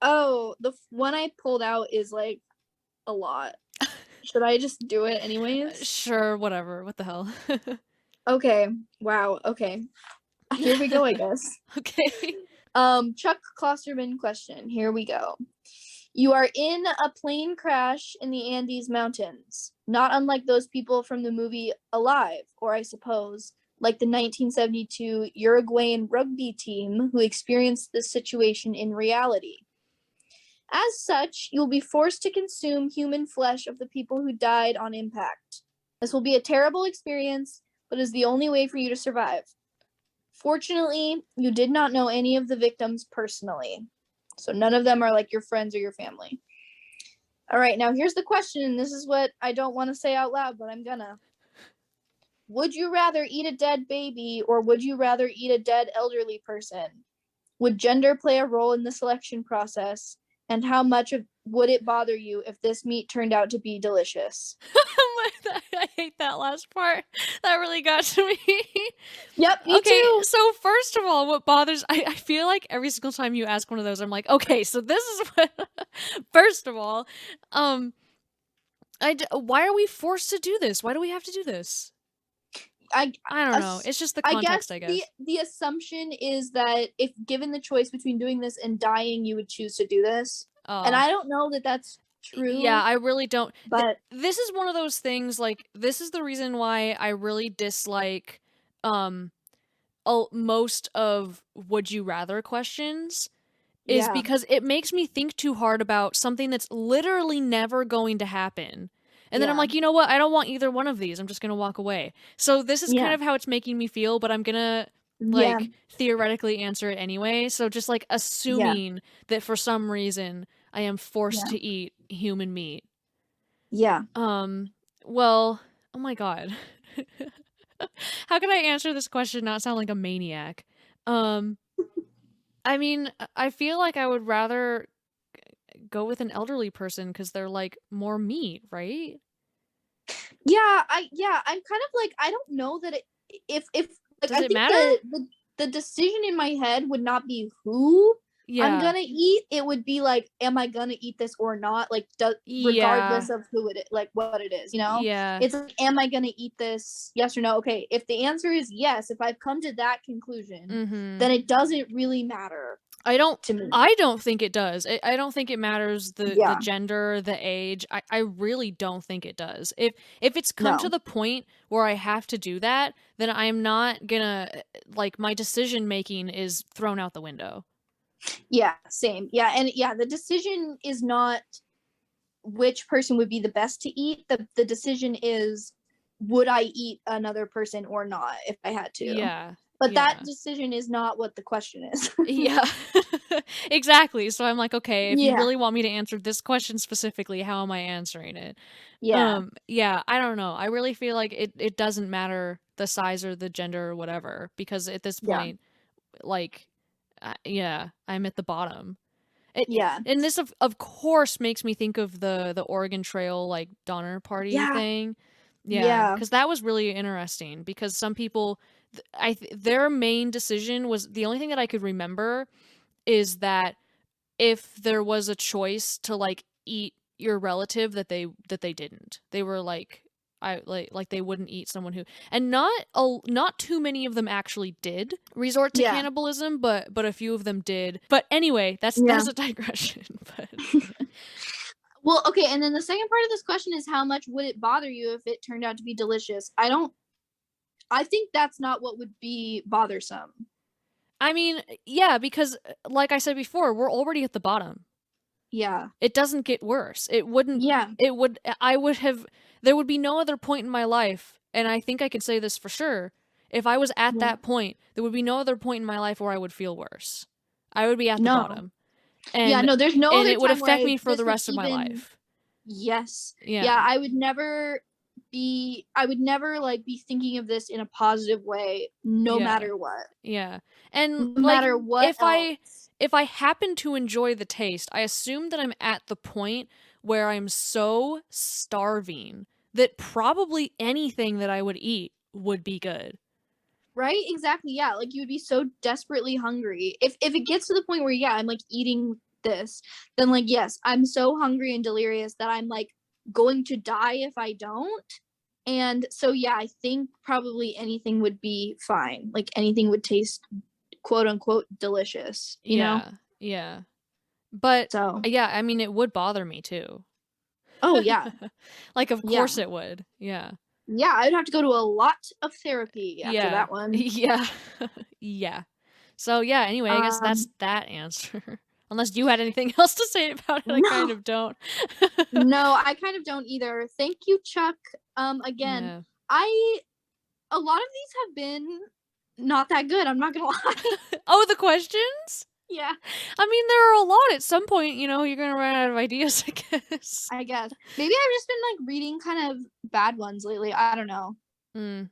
Oh, the one I pulled out is like a lot. Should I just do it anyways? Sure, whatever. What the hell? Okay. Wow. Okay. Here we go, I guess. Okay. Chuck Klosterman question. Here we go. You are in a plane crash in the Andes Mountains, not unlike those people from the movie Alive, or I suppose, like the 1972 Uruguayan rugby team who experienced this situation in reality. As such, you'll be forced to consume human flesh of the people who died on impact. This will be a terrible experience, but is the only way for you to survive. Fortunately, you did not know any of the victims personally. So none of them are like your friends or your family. All right, now here's the question, and this is what I don't want to say out loud, but I'm gonna. Would you rather eat a dead baby or would you rather eat a dead elderly person? Would gender play a role in the selection process? And how much of would it bother you if this meat turned out to be delicious? I hate that last part. That really got to me. Yep, me Okay, too. so first of all, what bothers I feel like every single time you ask one of those, I'm like, okay, so this is what first of all, um why are we forced to do this? Why do we have to do this? I I don't know. ass- It's just the I guess context, I the guess. the assumption is that if given the choice between doing this and dying, you would choose to do this. And Uh I don't know that that's yeah, true, I really don't. but This is one of those things like this is the reason why I really dislike um most of would you rather questions is yeah, because it makes me think too hard about something that's literally never going to happen. And then I'm yeah, like, you know what? I don't want either one of these. I'm just going to walk away. So this is kind yeah, of how it's making me feel, but I'm going to yeah, like theoretically answer it anyway. So just like yeah, assuming that for some reason I am forced yeah, to eat human meat. yeah. Um, well, oh my god. How can I answer this question and not sound like a maniac? Um, I mean, I feel like I would rather go with an elderly person because they're like more meat, right? I'm kind of like I don't know that it if like Does I it think matter? the decision in my head would not be who I'm Yeah. gonna eat. It would be like, am I gonna eat this or not? Like, Yeah. regardless of who it is, like what it is, you know? Yeah. It's like, am I gonna eat this? Yes or no? Okay, if the answer is yes, if I've come to that conclusion, Mhm. then it doesn't really matter I don't to me. I don't think it does. I don't think it matters the Yeah, gender, the age. I really don't think it does. If it's come to no. the point where I have to do that, then I am not gonna like my decision making is thrown out the window. Yeah, same. Yeah, and yeah, the decision is not which person would be the best to eat. The decision is would I eat another person or not if I had to. Yeah. But that Yeah. decision is not what the question is. Yeah. Exactly. So I'm like, okay, if you Yeah. really want me to answer this question specifically, how am I answering it? Yeah. Yeah, I don't know. I really feel like it doesn't matter the size or the gender or whatever because at this Yeah. point, like, yeah, I'm at the bottom. Yeah. And this of course makes me think of the Oregon Trail like Donner Party Yeah. thing. Yeah, Yeah. because that was really interesting because some people, their main decision was the only thing that I could remember is that if there was a choice to like eat your relative that they didn't. They were like I like they wouldn't eat someone who and not too many of them actually did resort to Yeah. cannibalism, but a few of them did. But anyway, Yeah. that's a digression. But Well, okay, and then the second part of this question is how much would it bother you if it turned out to be delicious? I think that's not what would be bothersome. I mean, yeah, because like I said before, we're already at the bottom. Yeah. It doesn't get worse. It wouldn't Yeah. it would I would have there would be no other point in my life, and I think I can say this for sure. If I was at Yeah. that point, there would be no other point in my life where I would feel worse. I would be at the No. bottom. Yeah, And no, there's no and other it would time where affect me for the this would rest of my even. life. Yes. Yeah. Yeah, I would never like be thinking of this in a positive way no Yeah. matter what. Yeah. And No like matter what if I else. if I happen to enjoy the taste, I assume that I'm at the point where I'm so starving that probably anything that I would eat would be good. Right? Exactly. Yeah, like you would be so desperately hungry. If it gets to the point where yeah, I'm like eating this, then like yes, I'm so hungry and delirious that I'm like going to die if I don't. And so yeah, I think probably anything would be fine. Like anything would taste quote unquote delicious, you know? Yeah. Yeah. But So, yeah, I mean it would bother me too. oh yeah. Like of Yeah. course it would. Yeah. Yeah, I'd have to go to a lot of therapy after Yeah. that one. Yeah. Yeah. So yeah, anyway, I guess that's Um, that answer. Unless you had anything else to say about it, I kind no, of don't. no, I kind of don't either. Thank you, Chuck. Again, Yeah. I a lot of these have been not that good. I'm not gonna lie. Oh, the questions? Yeah, I mean, there are a lot at some point, you're gonna run out of ideas, I guess. I guess maybe I've just been like reading kind of bad ones lately. I don't know, Mm.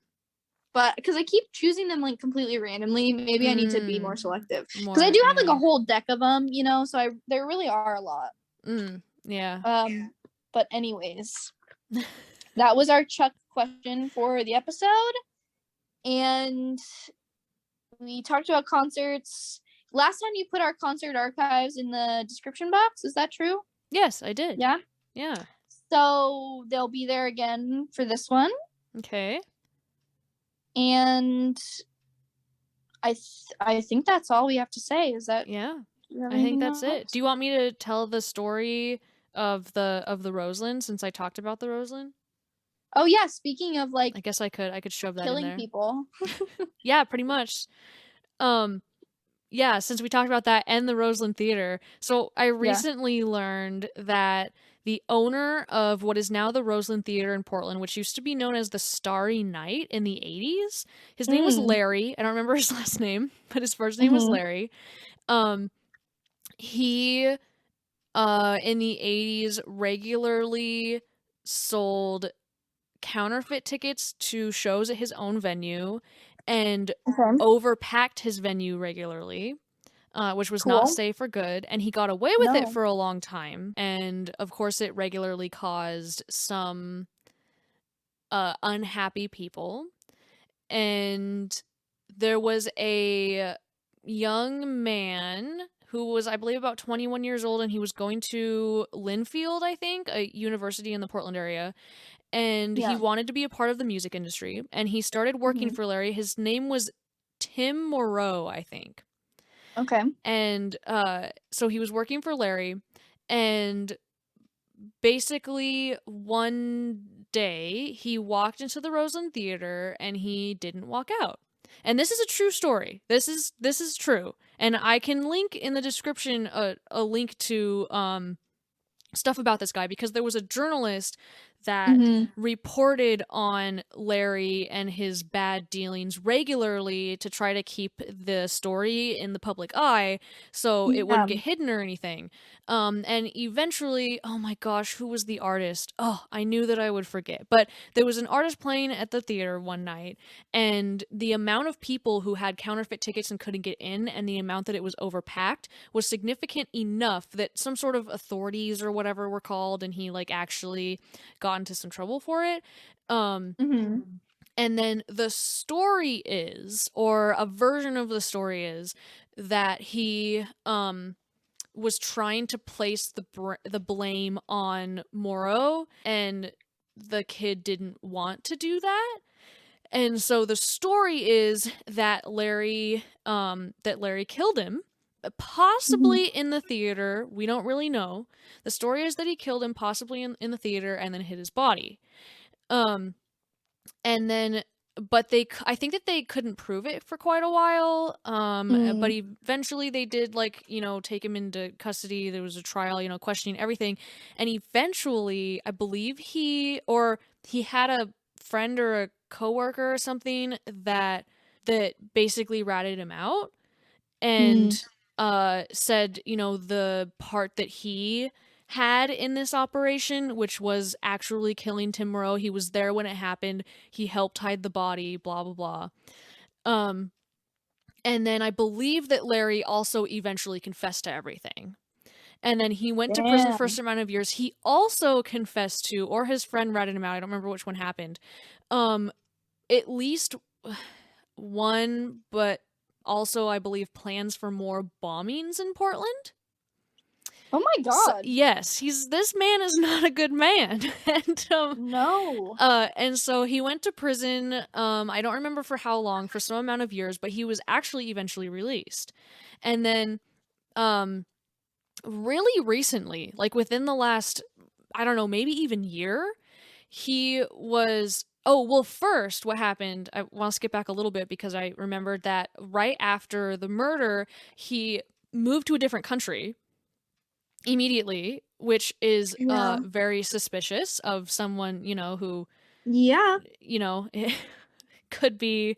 but because I keep choosing them like completely randomly, maybe I need to be more Mm. selective. Because I More, do have like yeah. a whole deck of them, you know. So there really are a lot. Mm. Yeah. But anyways, that was our Chuck question for the episode, and we talked about concerts. Last time you put our concert archives in the description box, is that true? Yes, I did. Yeah. Yeah. So they'll be there again for this one, Okay. and I think that's all we have to say. Is that Yeah. do you have I think anything that's it. else? Do you want me to tell the story of the Roseland since I talked about the Roseland? Oh yeah, speaking of like I guess I could shove that in killing there. people. Yeah, pretty much. Um yeah, since we talked about that and the Roseland Theater. So I Yeah. recently learned that the owner of what is now the Roseland Theater in Portland, which used to be known as the Starry Night in the 80s, his name was Mm. Larry. I don't remember his last name, but his first name was Mhm. Larry. Um he in the 80s regularly sold counterfeit tickets to shows at his own venue and Okay. overpacked his venue regularly, which was not Cool. safe or good, and he got away with it No. for a long time. And of course, it regularly caused some unhappy people. And there was a young man who was, I believe, about 21 years old, and he was going to Linfield, I think, a university in the Portland area, and he Yeah. wanted to be a part of the music industry, and he started working Mhm. for Larry. His name was Tim Moreau, I think. Okay. And so he was working for Larry, and basically one day he walked into the Roseland Theater and he didn't walk out. And this is a true story. This is true. And I can link in the description a link to stuff about this guy because there was a journalist that Mhm. reported on Larry and his bad dealings regularly to try to keep the story in the public eye so it Yeah. wouldn't get hidden or anything. And eventually, oh my gosh, who was the artist? Oh, I knew that I would forget. But there was an artist playing at the theater one night, and the amount of people who had counterfeit tickets and couldn't get in, and the amount that it was overpacked was significant enough that some sort of authorities or whatever were called, and he like actually got into some trouble for it. Um, Mhm. and then the story is, or a version of the story is, that he was trying to place the blame on Morrow, and the kid didn't want to do that. And so the story is that Larry killed him, Mhm. possibly in the theater. We don't really know. The story is that he killed him possibly in the theater and then hid his body. Um and then but I think that they couldn't prove it for quite a while. But Mm. eventually they did, like, take him into custody. There was a trial, questioning everything. And eventually, I believe he had a friend or a coworker or something that basically ratted him out Mm. and said, the part that he had in this operation, which was actually killing Tim Moreau. He was there when it happened. He helped hide the body, blah blah blah. Um and then I believe that Larry also eventually confessed to everything. And then he went to prison for a Damn. certain amount of years. He also confessed to, or his friend ratted him out. I don't remember which one happened. Um at least one, but also I believe plans for more bombings in Portland. Oh my So, god. yes, this man is not a good man. No. And so he went to prison. I don't remember for how long, for some amount of years, but he was actually eventually released. And then um really recently, like within the last, I don't know, maybe even year, he was oh, well, first what happened, I want to skip back a little bit because I remembered that right after the murder, he moved to a different country immediately, which is Yeah. very suspicious of someone, who, Yeah. could be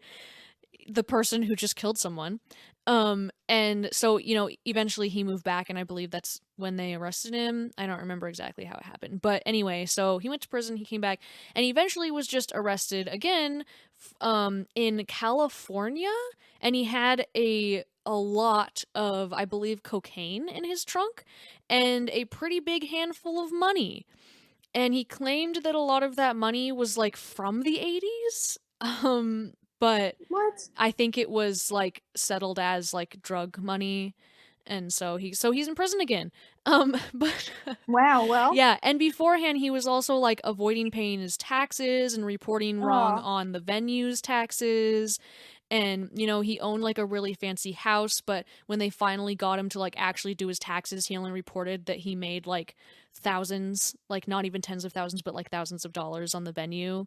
the person who just killed someone. And so, eventually he moved back, and I believe that's when they arrested him. I don't remember exactly how it happened. But anyway, so he went to prison, he came back, and he eventually was just arrested again in California, and he had a lot of, I believe, cocaine in his trunk and a pretty big handful of money. And he claimed that a lot of that money was like from the 80s. But What? I think it was like settled as like drug money, and so he's in prison again. But Wow. Well. yeah, and beforehand he was also like avoiding paying his taxes and reporting wrong Oh. on the venue's taxes. And he owned like a really fancy house, but when they finally got him to like actually do his taxes, he only reported that he made like thousands, like not even tens of thousands, but like thousands of dollars on the venue.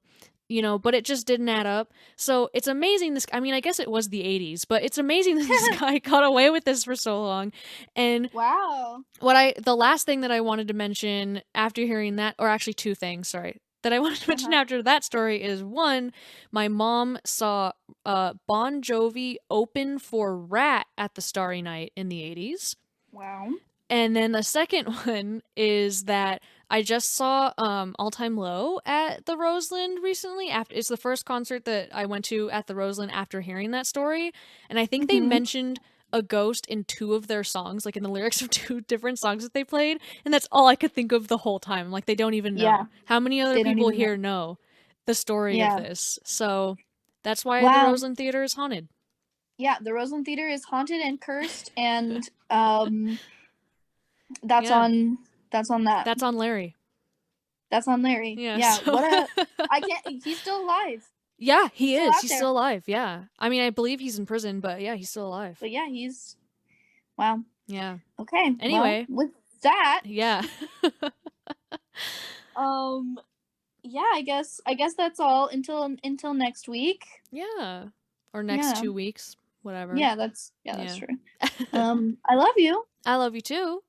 But it just didn't add up. So it's amazing I mean, I guess it was the 80s, but it's amazing that this guy got away with this for so long. And Wow. the last thing that I wanted to mention after hearing that, or actually two things, sorry, that I wanted to mention Uh-huh. after that story is, one, my mom saw Bon Jovi open for Rat at the Starry Night in the 80s. Wow. And then the second one is that I just saw All Time Low at the Roseland recently. After It's the first concert that I went to at the Roseland after hearing that story, and I think they Mm-hmm. mentioned a ghost in two of their songs, like in the lyrics of two different songs that they played, and that's all I could think of the whole time. Like, they don't even Yeah. know. How many other They don't people even know. here know the story of Yeah. this? So that's why the Wow. Roseland Theater is haunted. Yeah. The Roseland Theater is haunted and cursed, and that's Yeah, on that's on that. that's on Larry. That's on Larry. Yeah, Yeah. so What a. I can't. He's still alive. yeah, He's he still is. out He's there. still alive. Yeah. I mean, I believe he's in prison, but yeah, he's still alive. But yeah, he's. Wow. Yeah. Okay. Well, Anyway, with that, yeah. um, yeah, I guess that's all until next week. Yeah. Or next Yeah. 2 weeks, whatever. Yeah, that's Yeah. true. I love you. I love you too.